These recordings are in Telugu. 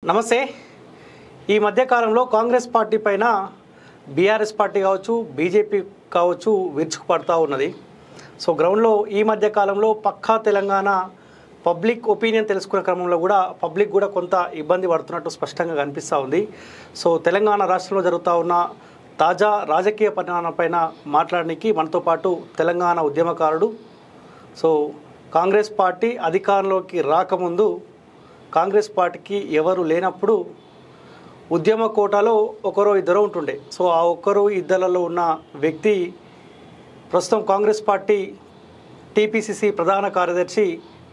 నమస్తే. ఈ మధ్యకాలంలో కాంగ్రెస్ పార్టీ పైన బీఆర్ఎస్ పార్టీ కావచ్చు, బీజేపీ కావచ్చు విరుచుకుపడతా ఉన్నది. సో గ్రౌండ్లో ఈ మధ్యకాలంలో పక్కా తెలంగాణ పబ్లిక్ ఒపీనియన్ తెలుసుకునే క్రమంలో కూడా పబ్లిక్ కూడా కొంత ఇబ్బంది పడుతున్నట్టు స్పష్టంగా కనిపిస్తూ ఉంది. సో తెలంగాణ రాష్ట్రంలో జరుగుతూ ఉన్న తాజా రాజకీయ పరిణామాలపైన మాట్లాడడానికి మనతో పాటు తెలంగాణ ఉద్యమకారుడు, సో కాంగ్రెస్ పార్టీ అధికారంలోకి రాకముందు కాంగ్రెస్ పార్టీకి ఎవరు లేనప్పుడు ఉద్యమ కోటాలో ఒకరో ఇద్దరు ఉంటుండే. సో ఆ ఒక్కరు ఇద్దరిలో ఉన్న వ్యక్తి ప్రస్తుతం కాంగ్రెస్ పార్టీ టీపీసీసీ ప్రధాన కార్యదర్శి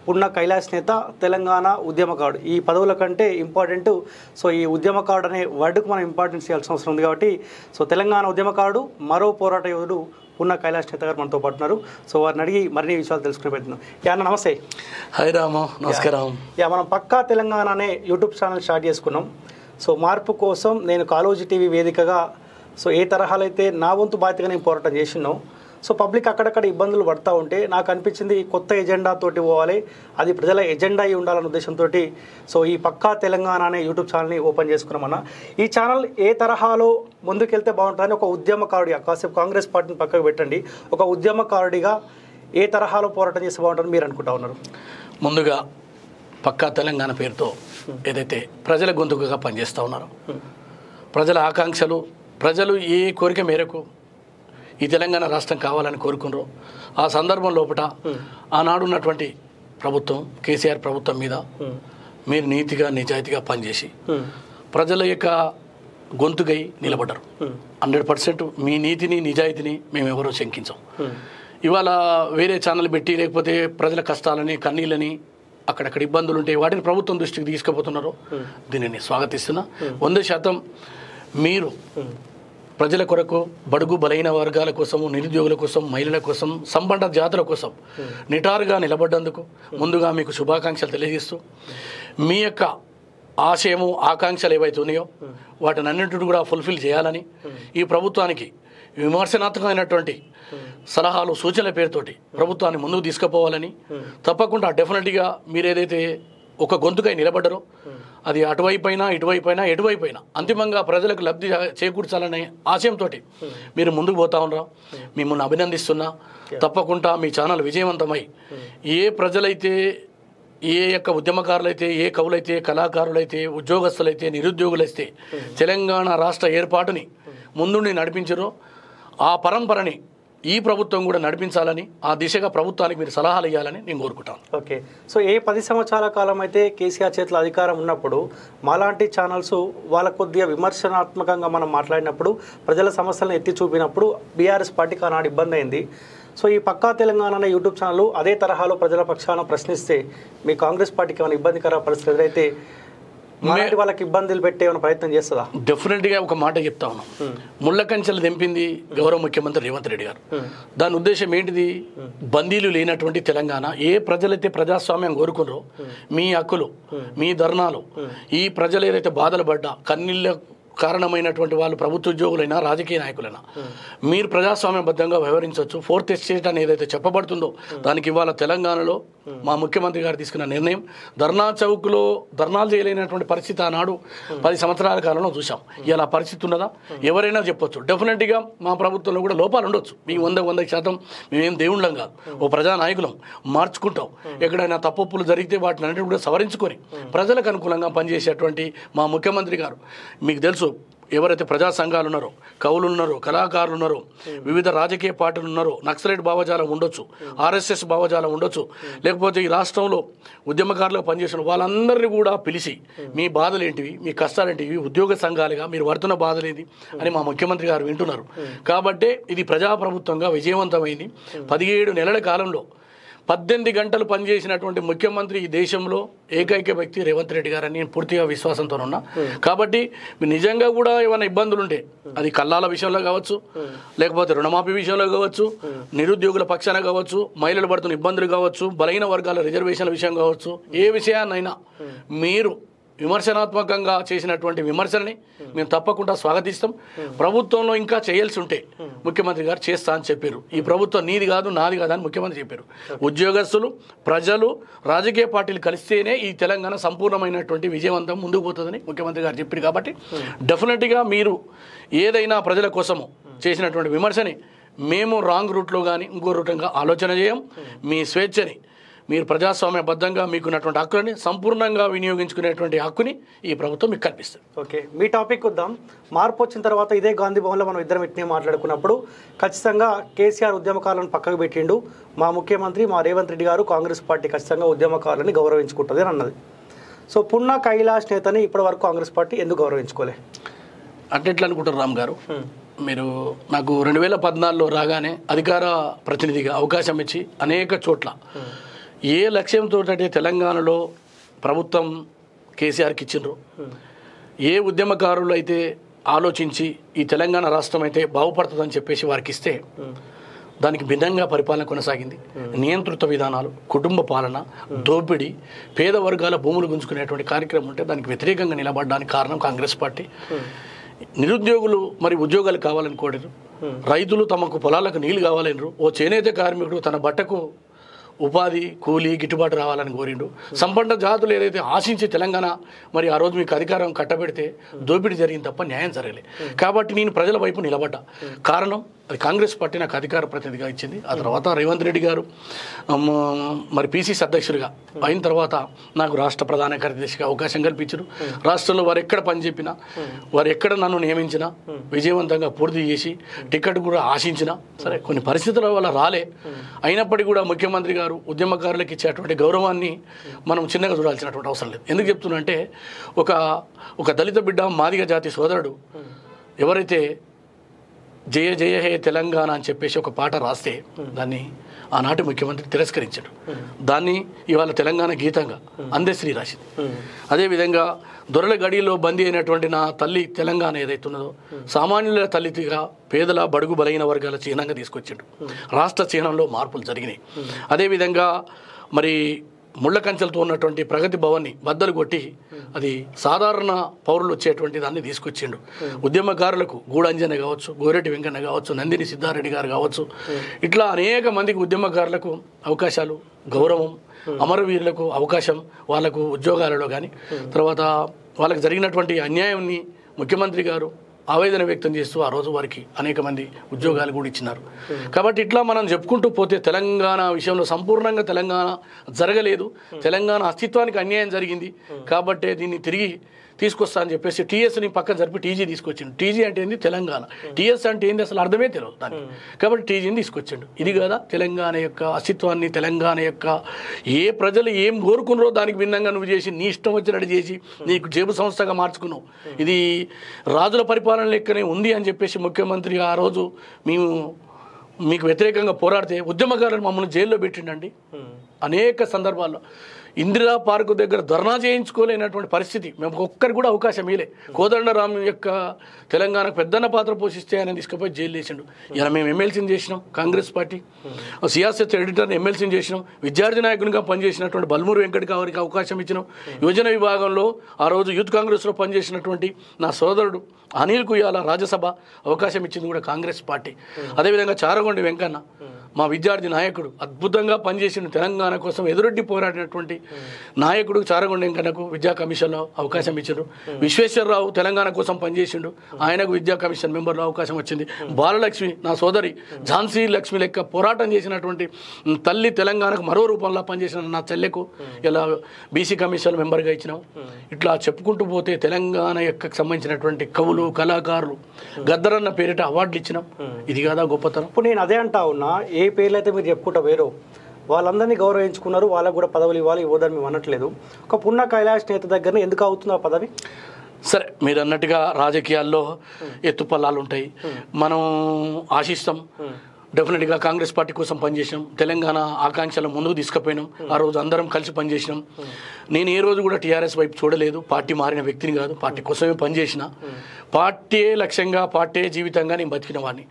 పున్న కైలాస్ నేత, తెలంగాణ ఉద్యమకారుడు. ఈ పదవుల కంటే ఇంపార్టెంట్ సో ఈ ఉద్యమకారుడు అనే వర్డ్కు మనం ఇంపార్టెన్స్ ఇవ్వాల్సిన అవసరం ఉంది. కాబట్టి సో తెలంగాణ ఉద్యమకారుడు, మరో పోరాట యోధుడు పున్న కైలాస్ నేత గారు మనతో పాటున్నారు. సో వారిని అడిగి మరిన్ని విషయాలు తెలుసుకునే పెడుతున్నాం. అన్న నమస్తే. హాయ్ రాము, నమస్కారం. మనం పక్కా తెలంగాణ అనే యూట్యూబ్ ఛానల్ స్టార్ట్ చేసుకున్నాం. సో మార్పు కోసం నేను కాలోజీ టీవీ వేదికగా సో ఏ తరహాలో అయితే నా వంతు బాధ్యతగా నేను పోరాటం చేసినాం. సో పబ్లిక్ అక్కడక్కడ ఇబ్బందులు పడుతూ ఉంటే నాకు అనిపించింది కొత్త ఎజెండా తోటి పోవాలి, అది ప్రజల ఎజెండా అయి ఉండాలన్న ఉద్దేశంతో సో ఈ పక్కా తెలంగాణ అనే యూట్యూబ్ ఛానల్ని ఓపెన్ చేసుకున్నామన్న. ఈ ఛానల్ ఏ తరహాలో ముందుకెళ్తే బాగుంటుందని ఒక ఉద్యమకారుడిగా, కాసేపు కాంగ్రెస్ పార్టీని పక్కకు పెట్టండి, ఒక ఉద్యమకారుడిగా ఏ తరహాలో పోరాటం చేస్తే బాగుంటుందని మీరు అనుకుంటా ఉన్నారు? ముందుగా పక్కా తెలంగాణ పేరుతో ఏదైతే ప్రజల గొంతుకగా పనిచేస్తూ ఉన్నారో, ప్రజల ఆకాంక్షలు, ప్రజలు ఏ కోరిక మేరకు ఈ తెలంగాణ రాష్ట్రం కావాలని కోరుకున్నారో ఆ సందర్భం లోపల ఆనాడున్నటువంటి ప్రభుత్వం, కేసీఆర్ ప్రభుత్వం మీద మీరు నీతిగా నిజాయితీగా పనిచేసి ప్రజల యొక్క గొంతుకై నిలబడ్డారు. 100% మీ నీతిని నిజాయితీని మేము ఎవరో శంకించాం. ఇవాళ వేరే ఛానల్ పెట్టి లేకపోతే ప్రజల కష్టాలని, కన్నీళ్ళని, అక్కడక్కడ ఇబ్బందులు ఉంటే వాటిని ప్రభుత్వం దృష్టికి తీసుకుపోతున్నారు. దీనిని స్వాగతిస్తున్నా. 100% మీరు ప్రజల కొరకు, బడుగు బలైన వర్గాల కోసము, నిరుద్యోగుల కోసం, మహిళల కోసం, సంబంధ జాతుల కోసం నిటారుగా నిలబడ్డందుకు ముందుగా మీకు శుభాకాంక్షలు తెలియజేస్తూ, మీ యొక్క ఆశయము, ఆకాంక్షలు ఏవైతే ఉన్నాయో వాటిని అన్నింటిని కూడా ఫుల్ఫిల్ చేయాలని, ఈ ప్రభుత్వానికి విమర్శనాత్మకమైనటువంటి సలహాలు, సూచనల పేరుతోటి ప్రభుత్వాన్ని ముందుకు తీసుకుపోవాలని, తప్పకుండా డెఫినెట్గా మీరు ఏదైతే ఒక గొంతుకై నిలబడ్డారో అది అటువైపైనా, ఇటువైపైనా, ఎటువైపైనా అంతిమంగా ప్రజలకు లబ్ధి చేకూర్చాలనే ఆశయంతో మీరు ముందుకు పోతా ఉన్నారా. మిమ్మల్ని అభినందిస్తున్నా. తప్పకుండా మీ ఛానల్ విజయవంతమై ఏ ప్రజలైతే, ఏ యొక్క ఉద్యమకారులైతే, ఏ కవులైతే, కళాకారులైతే, ఉద్యోగస్తులైతే, నిరుద్యోగులైతే తెలంగాణ రాష్ట్ర ఏర్పాటుని ముందుండి నడిపించారో ఆ పరంపరని ఈ ప్రభుత్వం కూడా నడిపించాలని, ఆ దిశగా ప్రభుత్వానికి మీరు సలహాలు ఇవ్వాలని నేను కోరుకుంటాను. ఓకే. సో 10 సంవత్సరాల కాలం అయితే కేసీఆర్ చేతిలో అధికారం ఉన్నప్పుడు మాలాంటి ఛానల్స్ వాళ్ళ కొద్దిగా విమర్శనాత్మకంగా మనం మాట్లాడినప్పుడు, ప్రజల సమస్యలను ఎత్తి చూపినప్పుడు బీఆర్ఎస్ పార్టీకి ఆనాడు ఇబ్బంది అయింది. సో ఈ పక్కా తెలంగాణ అనే యూట్యూబ్ ఛానల్ అదే తరహాలో ప్రజల పక్షాన ప్రశ్నిస్తే మీ కాంగ్రెస్ పార్టీకి ఏమైనా ఇబ్బందికర పరిస్థితి ఎదురైతే వాళ్ళకి ఇబ్బందులు పెట్టే ప్రయత్నం చేస్తుందా? డెఫినెట్గా ఒక మాట చెప్తా ఉన్నాం. ముళ్ళ కంచెలు తెంపింది గౌరవ ముఖ్యమంత్రి రేవంత్ రెడ్డి గారు. దాని ఉద్దేశం ఏంటిది? బందీలు లేనటువంటి తెలంగాణ, ఏ ప్రజలైతే ప్రజాస్వామ్యం కోరుకున్నారో, మీ హక్కులు, మీ ధర్నాలు, ఈ ప్రజలు ఏదైతే బాధలు పడ్డా, కన్నీళ్ళ కారణమైనటువంటి వాళ్ళు ప్రభుత్వ ఉద్యోగులైనా, రాజకీయ నాయకులైనా, మీరు ప్రజాస్వామ్యబద్ధంగా వ్యవహరించవచ్చు. 4th ఎస్టేట్ అని ఏదైతే చెప్పబడుతుందో దానికి ఇవాళ తెలంగాణలో మా ముఖ్యమంత్రి గారు తీసుకున్న నిర్ణయం. ధర్నా చౌక్లో ధర్నాలు చేయలేనటువంటి పరిస్థితి ఆనాడు 10 సంవత్సరాల కాలంలో చూసాం. ఇలా పరిస్థితి ఉన్నదా? ఎవరైనా చెప్పొచ్చు. డెఫినెట్గా మా ప్రభుత్వంలో కూడా లోపాలు ఉండొచ్చు. మీ 100% మేమేం దేవుళ్ళం కాదు, ఓ ప్రజానాయకులం, మార్చుకుంటాం. ఎక్కడైనా తప్పులు జరిగితే వాటిని అన్నిటి కూడా సవరించుకొని ప్రజలకు అనుకూలంగా పనిచేసేటువంటి మా ముఖ్యమంత్రి గారు, మీకు తెలుసు ఎవరైతే ప్రజా సంఘాలు ఉన్నారో, కవులు ఉన్నారో, కళాకారులు ఉన్నారో, వివిధ రాజకీయ పార్టీలు ఉన్నారో, నక్సలైట్ భావజాలం ఉండొచ్చు, ఆర్ఎస్ఎస్ భావజాలం ఉండొచ్చు, లేకపోతే ఈ రాష్ట్రంలో ఉద్యమకారులుగా పనిచేసిన వాళ్ళందరినీ కూడా పిలిచి మీ బాధలు ఏంటివి, మీ కష్టాలు ఏంటివి, ఉద్యోగ సంఘాలుగా మీరు పడుతున్న బాధలు ఏంటి అని మా ముఖ్యమంత్రి గారు వింటున్నారు. కాబట్టి ఇది ప్రజాప్రభుత్వంగా విజయవంతమైంది. 17 నెలల కాలంలో 18 గంటలు పనిచేసినటువంటి ముఖ్యమంత్రి ఈ దేశంలో ఏకైక వ్యక్తి రేవంత్ రెడ్డి గారు అని నేను పూర్తిగా విశ్వాసంతో ఉన్నా. కాబట్టి నిజంగా కూడా ఏమైనా ఇబ్బందులు ఉంటే అది కల్లాల విషయంలో కావచ్చు, లేకపోతే రుణమాఫీ విషయంలో కావచ్చు, నిరుద్యోగుల పక్షాన కావచ్చు, మహిళలు పడుతున్న ఇబ్బందులు కావచ్చు, బలహీన వర్గాల రిజర్వేషన్ల విషయం కావచ్చు, ఏ విషయాన్నైనా మీరు విమర్శనాత్మకంగా చేసినటువంటి విమర్శలని మేము తప్పకుండా స్వాగతిస్తాం. ప్రభుత్వంలో ఇంకా చేయాల్సి ఉంటే ముఖ్యమంత్రి గారు చేస్తా అని చెప్పారు. ఈ ప్రభుత్వం నీది కాదు నాది కాదు అని ముఖ్యమంత్రి చెప్పారు. ఉద్యోగస్తులు, ప్రజలు, రాజకీయ పార్టీలు కలిస్తేనే ఈ తెలంగాణ సంపూర్ణమైనటువంటి విజయవంతం ముందుకు పోతుందని ముఖ్యమంత్రి గారు చెప్పారు. కాబట్టి డెఫినెట్గా మీరు ఏదైనా ప్రజల కోసము చేసినటువంటి విమర్శని మేము రాంగ్ రూట్లో కానీ ఇంకో రూటంగా ఆలోచన చేయం. మీ స్వేచ్ఛని, మీరు ప్రజాస్వామ్యబద్ధంగా మీకున్నటువంటి హక్కులని సంపూర్ణంగా వినియోగించుకునేటువంటి హక్కుని ఈ ప్రభుత్వం మీకు కల్పిస్తుంది. ఓకే, మీ టాపిక్ వద్దాం. మార్పు వచ్చిన తర్వాత ఇదే గాంధీ భవన్లో మనం ఇద్దరం ఇట్నే మాట్లాడుకున్నప్పుడు ఖచ్చితంగా కేసీఆర్ ఉద్యమకారులను పక్కకు పెట్టిండు, మా ముఖ్యమంత్రి మా రేవంత్ రెడ్డి గారు కాంగ్రెస్ పార్టీ ఖచ్చితంగా ఉద్యమకారులని గౌరవించుకుంటుంది అని అన్నది. సో పున్నా కైలాష్ నేతని ఇప్పటివరకు కాంగ్రెస్ పార్టీ ఎందుకు గౌరవించుకోలే అంటే ఎట్లా అనుకుంటారు రామ్ గారు? మీరు నాకు 2014లో రాగానే అధికార ప్రతినిధిగా అవకాశం ఇచ్చి అనేక చోట్ల ఏ లక్ష్యంతో అంటే తెలంగాణలో ప్రభుత్వం కేసీఆర్కి ఇచ్చిండ్రు, ఏ ఉద్యమకారులు అయితే ఆలోచించి ఈ తెలంగాణ రాష్ట్రం అయితే బాగుపడుతుందని చెప్పేసి వారికి ఇస్తే దానికి భిన్నంగా పరిపాలన కొనసాగింది. నియంత్రిత విధానాలు, కుటుంబ పాలన, దోపిడీ, పేద వర్గాల భూములు గుంజుకునేటువంటి కార్యక్రమం ఉంటే దానికి వ్యతిరేకంగా నిలబడడానికి కారణం కాంగ్రెస్ పార్టీ. నిరుద్యోగులు మరి ఉద్యోగాలు కావాలని కోరారు, రైతులు తమకు పొలాలకు నీళ్లు కావాలన్నారు, ఓ చేనేత కార్మికుడు తన బట్టకు ఉపాధి కూలీ గిట్టుబాటు రావాలని కోరిండు. సంపన్న జాతులు ఏదైతే ఆశించి తెలంగాణ మరి ఆ రోజు మీకు అధికారం కట్టబెడితే దోపిడీ జరిగింది తప్ప న్యాయం జరగలే. కాబట్టి నేను ప్రజల వైపు నిలబడ్డా. కారణం అది కాంగ్రెస్ పార్టీ నాకు అధికార ప్రతినిధిగా ఇచ్చింది. ఆ తర్వాత రేవంత్ రెడ్డి గారు మరి పిసిసి అధ్యక్షుడిగా అయిన తర్వాత నాకు రాష్ట్ర ప్రధాన కార్యదర్శిగా అవకాశం కల్పించారు. రాష్ట్రంలో వారు ఎక్కడ పనిచెప్పినా, వారు ఎక్కడ నన్ను నియమించినా విజయవంతంగా పూర్తి చేసి టికెట్ కూడా ఆశించినా సరే కొన్ని పరిస్థితుల వల్ల రాలే. అయినప్పటికీ కూడా ముఖ్యమంత్రి గారు ఉద్యమకారులకు ఇచ్చేటువంటి గౌరవాన్ని మనం చిన్నగా చూడాల్సినటువంటి అవసరం లేదు. ఎందుకు చెప్తున్నా అంటే ఒక దళిత బిడ్డ మాదిగ జాతి సోదరుడు ఎవరైతే జయ జయ హే తెలంగాణ అని చెప్పేసి ఒక పాట రాస్తే దాన్ని ఆనాటి ముఖ్యమంత్రి తిరస్కరించాడు. దాన్ని ఇవాళ తెలంగాణ గీతంగా అందశ్రీ రాసింది. అదేవిధంగా దొరల గడిలో బందీ అయినటువంటి నా తల్లి తెలంగాణ ఏదైతే ఉన్నదో సామాన్యుల తల్లిగా పేదల బడుగు బలైన వర్గాల చిహ్నంగా తీసుకొచ్చాడు. రాష్ట్ర చిహ్నంలో మార్పులు జరిగినాయి. అదేవిధంగా మరి ముళ్ళ కంచెలతో ఉన్నటువంటి ప్రగతి భవన్ని బద్దలు కొట్టి అది సాధారణ పౌరులు వచ్చేటువంటి దాన్ని తీసుకొచ్చిండు. ఉద్యమకారులకు గూడంజన కావచ్చు, గోరెడ్డి వెంకన్న కావచ్చు, నందిని సిద్ధారెడ్డి గారు కావచ్చు, ఇట్లా అనేక మందికి ఉద్యమకారులకు అవకాశాలు, గౌరవం, అమరవీరులకు అవకాశం, వాళ్ళకు ఉద్యోగాలలో కానీ తర్వాత వాళ్ళకి జరిగినటువంటి అన్యాయాన్ని ముఖ్యమంత్రి గారు ఆవేదన వ్యక్తం చేస్తూ ఆ రోజు వారికి అనేక మంది ఉద్యోగాలు కూడా ఇచ్చినారు. కాబట్టి ఇట్లా మనం చెప్పుకుంటూ పోతే తెలంగాణ విషయంలో సంపూర్ణంగా తెలంగాణ జరగలేదు, తెలంగాణ అస్తిత్వానికి అన్యాయం జరిగింది. కాబట్టి దీన్ని తిరిగి తీసుకొస్తా అని చెప్పేసి టీఎస్ని పక్కన జరిపి టీజీ తీసుకొచ్చిండు. టీజీ అంటే ఏంది? తెలంగాణ. టీఎస్ అంటే ఏంది? అసలు అర్థమే తెలియదు దానికి. కాబట్టి టీజీని తీసుకొచ్చిండు. ఇది కదా తెలంగాణ యొక్క అస్తిత్వాన్ని, తెలంగాణ యొక్క ఏ ప్రజలు ఏం కోరుకున్నారో దానికి భిన్నంగా నువ్వు చేసి నీ ఇష్టం వచ్చినట్టు చేసి నీకు జేబు సంస్థగా మార్చుకున్నావు. ఇది రాజుల పరిపాలన లెక్కనే ఉంది అని చెప్పేసి ముఖ్యమంత్రి ఆ రోజు మేము మీకు వ్యతిరేకంగా పోరాడితే ఉద్యమకారులు మమ్మల్ని జైల్లో పెట్టిండండి. అనేక సందర్భాల్లో ఇందిరా పార్కు దగ్గర ధర్నా చేయించుకోలేనటువంటి పరిస్థితి, మేము ఒక్కరికి కూడా అవకాశం ఇలే. కోదండరామ్ యొక్క తెలంగాణకు పెద్దన్న పాత్ర పోషిస్తే ఆయన తీసుకుపోయి జైలు వేసిండు. ఇలా మేము ఎమ్మెల్సీని చేసినాం, కాంగ్రెస్ పార్టీ సియాసత్ ఎడిటర్ని ఎమ్మెల్సీని చేసినాం, విద్యార్థి నాయకునిగా పనిచేసినటువంటి బల్మూరు వెంకట గారికి అవకాశం ఇచ్చినాం. యువజన విభాగంలో ఆ రోజు యూత్ కాంగ్రెస్లో పనిచేసినటువంటి నా సోదరుడు అనిల్ కుయాల రాజ్యసభ అవకాశం ఇచ్చింది కూడా కాంగ్రెస్ పార్టీ. అదేవిధంగా చారగొండి వెంకన్న మా విద్యార్థి నాయకుడు అద్భుతంగా పనిచేసిన తెలంగాణ కోసం ఎదురొడ్డి పోరాడినటువంటి నాయకుడు చారగొండ వెంకన్నకు విద్యా కమిషన్లో అవకాశం ఇచ్చారు. విశ్వేశ్వరరావు తెలంగాణ కోసం పనిచేసిండు, ఆయనకు విద్యా కమిషన్ మెంబర్లో అవకాశం వచ్చింది. బాలలక్ష్మి నా సోదరి ఝాన్సీ లక్ష్మి లెక్క పోరాటం చేసినటువంటి తల్లి తెలంగాణకు మరో రూపంలో పనిచేసిన నా చెల్లెకు ఇలా బీసీ కమిషన్ మెంబర్గా ఇచ్చినాం. ఇట్లా చెప్పుకుంటూ పోతే తెలంగాణ యొక్క సంబంధించినటువంటి కవులు, కళాకారులు గద్దరన్న పేరిట అవార్డులు ఇచ్చినాం. ఇది కాదా గొప్పతనం? ఇప్పుడు నేను అదే అంటా ఉన్నా, ఏ పేర్లు అయితే మీరు చెప్పుకుంటా వేరో వాళ్ళందరినీ గౌరవించుకున్నారు, వాళ్ళకు కూడా పదవులు ఇవ్వాలి ఇవ్వదని మేము అనట్లేదు. ఒక పున్నా కైలాష్ నేత దగ్గర ఎందుకు అవుతుంది ఆ పదవి? సరే, మీరు అన్నట్టుగా రాజకీయాల్లో ఎత్తుపల్లాలు ఉంటాయి, మనం ఆశిస్తాం. డెఫినెట్గా కాంగ్రెస్ పార్టీ కోసం పనిచేసినాం, తెలంగాణ ఆకాంక్షలు ముందుకు తీసుకుపోయినాం. ఆ రోజు అందరం కలిసి పనిచేసినాం. నేను ఏ రోజు కూడా టీఆర్ఎస్ వైపు చూడలేదు, పార్టీ మారిన వ్యక్తిని కాదు, పార్టీ కోసమే పనిచేసిన. పార్టీ లక్ష్యంగా పార్టీ జీవితంగా నేను బతికిన వాడిని.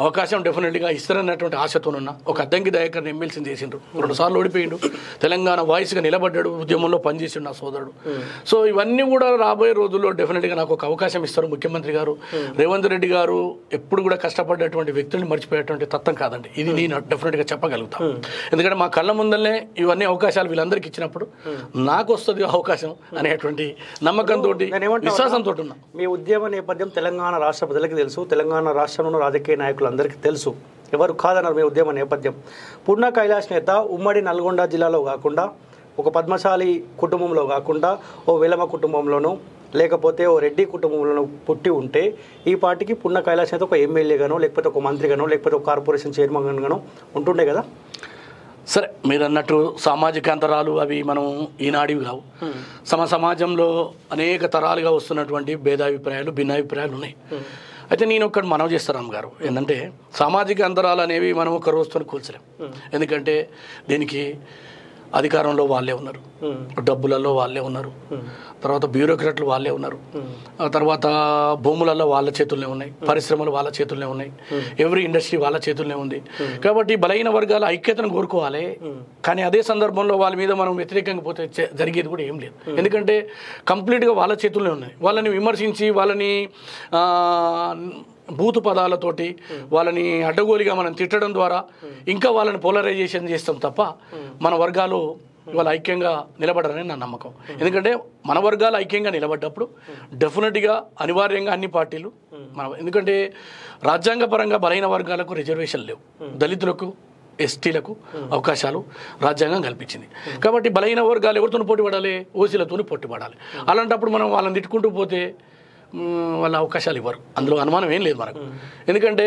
అవకాశం డెఫినెట్గా ఇస్తారన్నటువంటి ఆశతోనున్నా. ఒక అద్దంకి దయాకర్ని ఎమ్మెల్సీని చేసిండ్రు, 2 సార్లు ఓడిపోయిండు, తెలంగాణ వాయిస్గా నిలబడ్డాడు, ఉద్యమంలో పనిచేసిండు నా సోదరుడు. సో ఇవన్నీ కూడా రాబోయే రోజుల్లో డెఫినెట్గా నాకు ఒక అవకాశం ఇస్తారు ముఖ్యమంత్రి గారు. రేవంత్ రెడ్డి గారు ఎప్పుడు కూడా కష్టపడ్డటువంటి వ్యక్తుల్ని మర్చిపోయేటువంటి తత్వం కాదండి ఇది, నేను డెఫినెట్గా చెప్పగలుగుతాను. ఎందుకంటే మా కళ్ళ ముందరనే ఇవన్నీ అవకాశాలు వీళ్ళందరికీ ఇచ్చినప్పుడు నాకు వస్తుంది అవకాశం అనేటువంటి నమ్మకంతో విశ్వాసంతో ఉన్నా. మీ ఉద్యమ నేపథ్యం తెలంగాణ రాష్ట్ర ప్రజలకి తెలుసు, తెలంగాణ రాష్ట్రంలో రాజకీయ నాయకులందరికీ తెలుసు, ఎవరు కాదన్నారు మీ ఉద్యమ నేపథ్యం. పూర్ణ కైలాష్ నేత ఉమ్మడి నల్గొండ జిల్లాలో కాకుండా, ఒక పద్మశాలి కుటుంబంలో కాకుండా, ఓ వెలమ కుటుంబంలోనూ లేకపోతే ఓ రెడ్డి కుటుంబంలోనూ పుట్టి ఉంటే ఈ పార్టీకి పూర్ణ కైలాష్ నేత ఒక ఎమ్మెల్యేగానో లేకపోతే ఒక మంత్రిగానో లేకపోతే ఒక కార్పొరేషన్ చైర్మన్గానో ఉంటుండే కదా. సరే, మీరు అన్నట్టు సామాజిక అంతరాలు అవి మనం ఈనాడివి కావు. సమాజంలో అనేక తరాలుగా వస్తున్నటువంటి భేదాభిప్రాయాలు, భిన్నాభిప్రాయాలు ఉన్నాయి. అయితే నేను ఒక్కటి మనవి చేస్తాను గారు, ఏంటంటే సామాజిక అంతరాలు అనేవి మనం ఒక రోజుతో కూల్చలేం. ఎందుకంటే దీనికి అధికారంలో వాళ్ళే ఉన్నారు, డబ్బులలో వాళ్ళే ఉన్నారు, తర్వాత బ్యూరోక్రాట్లు వాళ్ళే ఉన్నారు, తర్వాత భూములలో వాళ్ళ చేతుల్లోనే ఉన్నాయి, పరిశ్రమలు వాళ్ళ చేతుల్లోనే ఉన్నాయి, ఎవ్రీ ఇండస్ట్రీ వాళ్ళ చేతుల్లోనే ఉంది. కాబట్టి బలహీన వర్గాల ఐక్యతను కోరుకోవాలి. కానీ అదే సందర్భంలో వాళ్ళ మీద మనం వ్యతిరేకంగా పోతే జరిగేది కూడా ఏం లేదు. ఎందుకంటే కంప్లీట్గా వాళ్ళ చేతుల్లోనే ఉన్నాయి. వాళ్ళని విమర్శించి వాళ్ళని బూతు పదాలతోటి వాళ్ళని అడ్డగోలిగా మనం తిట్టడం ద్వారా ఇంకా వాళ్ళని పోలరైజేషన్ చేస్తాం తప్ప మన వర్గాలు ఇవాళ ఐక్యంగా నిలబడరని నా నమ్మకం. ఎందుకంటే మన వర్గాలు ఐక్యంగా నిలబడ్డప్పుడు డెఫినెట్గా అనివార్యంగా అన్ని పార్టీలు ఎందుకంటే రాజ్యాంగపరంగా బలహీన వర్గాలకు రిజర్వేషన్ లేవు, దళితులకు ఎస్టీలకు అవకాశాలు రాజ్యాంగం కల్పించింది. కాబట్టి బలహీన వర్గాలు ఎవరితో పోటీ పడాలి? ఓసీలతో పోటీ పడాలి. అలాంటప్పుడు మనం వాళ్ళని తిట్టుకుంటూ పోతే వాళ్ళ అవకాశాలు ఇవ్వరు, అందులో అనుమానం ఏం లేదు మనకు. ఎందుకంటే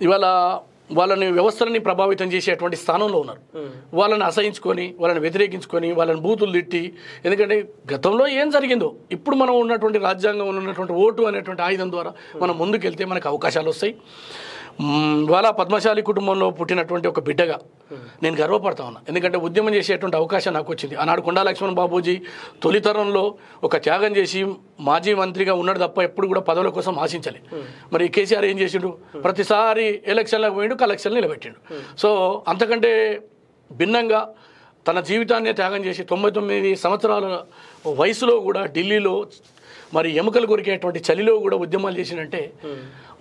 ఇవాళ వాళ్ళని వ్యవస్థలని ప్రభావితం చేసేటువంటి స్థానంలో ఉన్నారు. వాళ్ళని అసహించుకొని, వాళ్ళని వ్యతిరేకించుకొని, వాళ్ళని బూతులు తిట్టి, ఎందుకంటే గతంలో ఏం జరిగిందో ఇప్పుడు మనం ఉన్నటువంటి రాజ్యాంగం ఉన్నటువంటి ఓటు అనేటువంటి ఆయుధం ద్వారా మనం ముందుకెళ్తే మనకు అవకాశాలు వస్తాయి. వాళ్ళ పద్మశాలి కుటుంబంలో పుట్టినటువంటి ఒక బిడ్డగా నేను గర్వపడతా ఉన్నా. ఎందుకంటే ఉద్యమం చేసేటువంటి అవకాశం నాకు వచ్చింది. ఆనాడు కొండా లక్ష్మణ్ బాబూజీ తొలితరంలో ఒక త్యాగం చేసి మాజీ మంత్రిగా ఉన్నాడు తప్ప ఎప్పుడు కూడా పదవుల కోసం ఆశించాలి. మరి కేసీఆర్ ఏం చేసిండు? ప్రతిసారి ఎలక్షన్లకు పోయిండు, కలెక్షన్లు నిలబెట్టిండు. సో అంతకంటే భిన్నంగా తన జీవితాన్ని త్యాగం చేసి 99 సంవత్సరాల వయసులో కూడా ఢిల్లీలో మరి ఎముకలు కొరికేటువంటి చలిలో కూడా ఉద్యమాలు చేసినంటే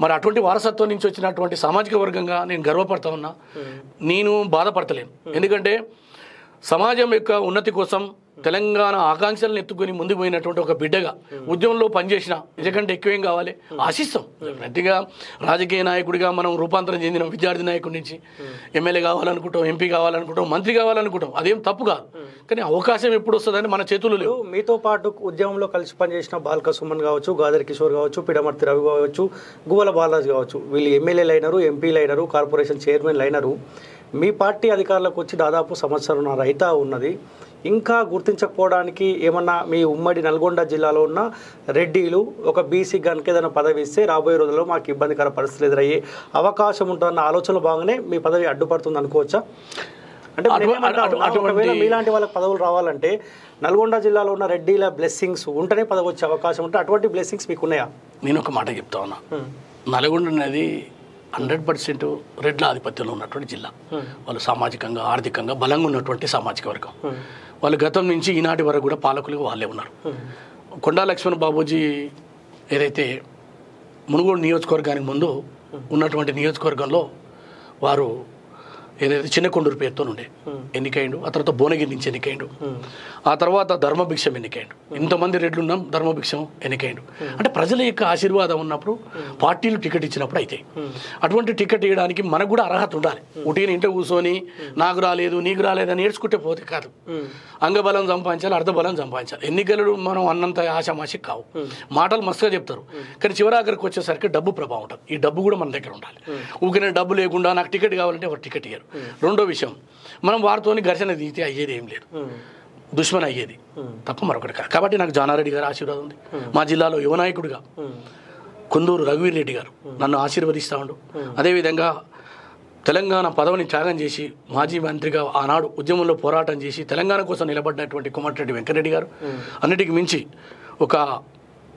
మరి అటువంటి వారసత్వం నుంచి వచ్చినటువంటి సామాజిక వర్గంగా నేను గర్వపడతా ఉన్నా. నేను బాధపడతలేను. ఎందుకంటే సమాజం యొక్క ఉన్నతి కోసం తెలంగాణ ఆకాంక్షలను ఎత్తుకొని ముందుకు పోయినటువంటి ఒక బిడ్డగా ఉద్యమంలో పనిచేసిన ఇంతకంటే ఎక్కువేం కావాలి? ఆశిస్తాం. ప్రతిగా రాజకీయ నాయకుడిగా మనం రూపాంతరం చెందిన విద్యార్థి నాయకుడి నుంచి ఎమ్మెల్యే కావాలనుకుంటాం, ఎంపీ కావాలనుకుంటాం, మంత్రి కావాలనుకుంటాం. అదేం తప్పు కాదు. కానీ అవకాశం ఎప్పుడు వస్తుందని మన చేతుల్లో లేవు. మీతో పాటు ఉద్యమంలో కలిసి పనిచేసిన బాల్క సుమన్ కావచ్చు, గాదర్ కిషోర్ కావచ్చు, పిడమర్తి రవి కావచ్చు, గువ్వల బాలరాజు కావచ్చు, వీళ్ళు ఎమ్మెల్యేలు అయినారు, ఎంపీలు అయినారు, కార్పొరేషన్ చైర్మన్లు అయినారు. మీ పార్టీ అధికారులకు వచ్చి దాదాపు సంవత్సరంన్నర అయితే ఉన్నది. ఇంకా గుర్తించకపోవడానికి ఏమన్నా మీ ఉమ్మడి నల్గొండ జిల్లాలో ఉన్న రెడ్డిలు ఒక బీసీ గనుక ఏదైనా పదవి ఇస్తే రాబోయే రోజుల్లో మాకు ఇబ్బందికర పరిస్థితులు ఎదురయ్యే అవకాశం ఉంటుందన్న ఆలోచనలో భాగంగానే మీ పదవి అడ్డుపడుతుంది అనుకోవచ్చా? అంటే ఒకవేళ మీలాంటి వాళ్ళకి పదవులు రావాలంటే నల్గొండ జిల్లాలో ఉన్న రెడ్డిల బ్లెస్సింగ్స్ ఉంటేనే పదవి వచ్చే అవకాశం ఉంటే అటువంటి బ్లెస్సింగ్స్ మీకు ఉన్నాయా? నేను ఒక మాట చెప్తా ఉన్నా. నల్గొండ అనేది 100% రెడ్ల ఆధిపత్యంలో ఉన్నటువంటి జిల్లా. వాళ్ళు సామాజికంగా, ఆర్థికంగా బలంగా ఉన్నటువంటి సామాజిక వర్గం. వాళ్ళు గతం నుంచి ఈనాటి వరకు కూడా పాలకులుగా వాళ్ళే ఉన్నారు. కొండా లక్ష్మణ్ బాబూజీ ఏదైతే మునుగోడు నియోజకవర్గానికి ముందు ఉన్నటువంటి నియోజకవర్గంలో వారు ఏదైతే చిన్న కొండూరు పేరుతో ఉండే ఎన్నికైండు. ఆ తర్వాత భువనగిరి నుంచి ఎన్నికైండు. ఆ తర్వాత ధర్మభిక్షం ఎన్నికైండు. ఇంతమంది రెడ్లు ఉన్నాం, ధర్మభిక్షం ఎన్నికైండు. అంటే ప్రజల యొక్క ఆశీర్వాదం ఉన్నప్పుడు పార్టీలు టికెట్ ఇచ్చినప్పుడు అయితే అటువంటి టికెట్ ఇవ్వడానికి మనకు కూడా అర్హత ఉండాలి. ఉట్టిని ఇంట్లో కూర్చొని నాకు రాలేదు, నీకు రాలేదని నేర్చుకుంటే పోతే కాదు. అంగబలం సంపాదించాలి, అర్ధబలం సంపాదించాలి. ఎన్నికలు మనం అన్నంత ఆశామాషి కావు. మాటలు మస్తుగా చెప్తారు, కానీ చివరాఖరికి వచ్చేసరికి డబ్బు ప్రభావం ఉంటుంది. ఈ డబ్బు కూడా మన దగ్గర ఉండాలి. ఊరికే డబ్బు లేకుండా నాకు టికెట్ కావాలంటే ఒక టికెట్ ఇయ్యరు. రెండో విషయం, మనం వారితో ఘర్షణ దిగితే అయ్యేది ఏం లేదు, దుష్మన్ అయ్యేది తప్ప మరొకటి కాదు. కాబట్టి నాకు జానారెడ్డి గారు ఆశీర్వాదం ఉంది. మా జిల్లాలో యువనాయకుడిగా కొందూరు రఘువీర్ రెడ్డి గారు నన్ను ఆశీర్వదిస్తూ ఉండు. అదేవిధంగా తెలంగాణ పదవిని త్యాగం చేసి మాజీ మంత్రిగా ఆనాడు ఉద్యమంలో పోరాటం చేసి తెలంగాణ కోసం నిలబడినటువంటి కోమటిరెడ్డి వెంకటరెడ్డి గారు, అన్నిటికీ మించి ఒక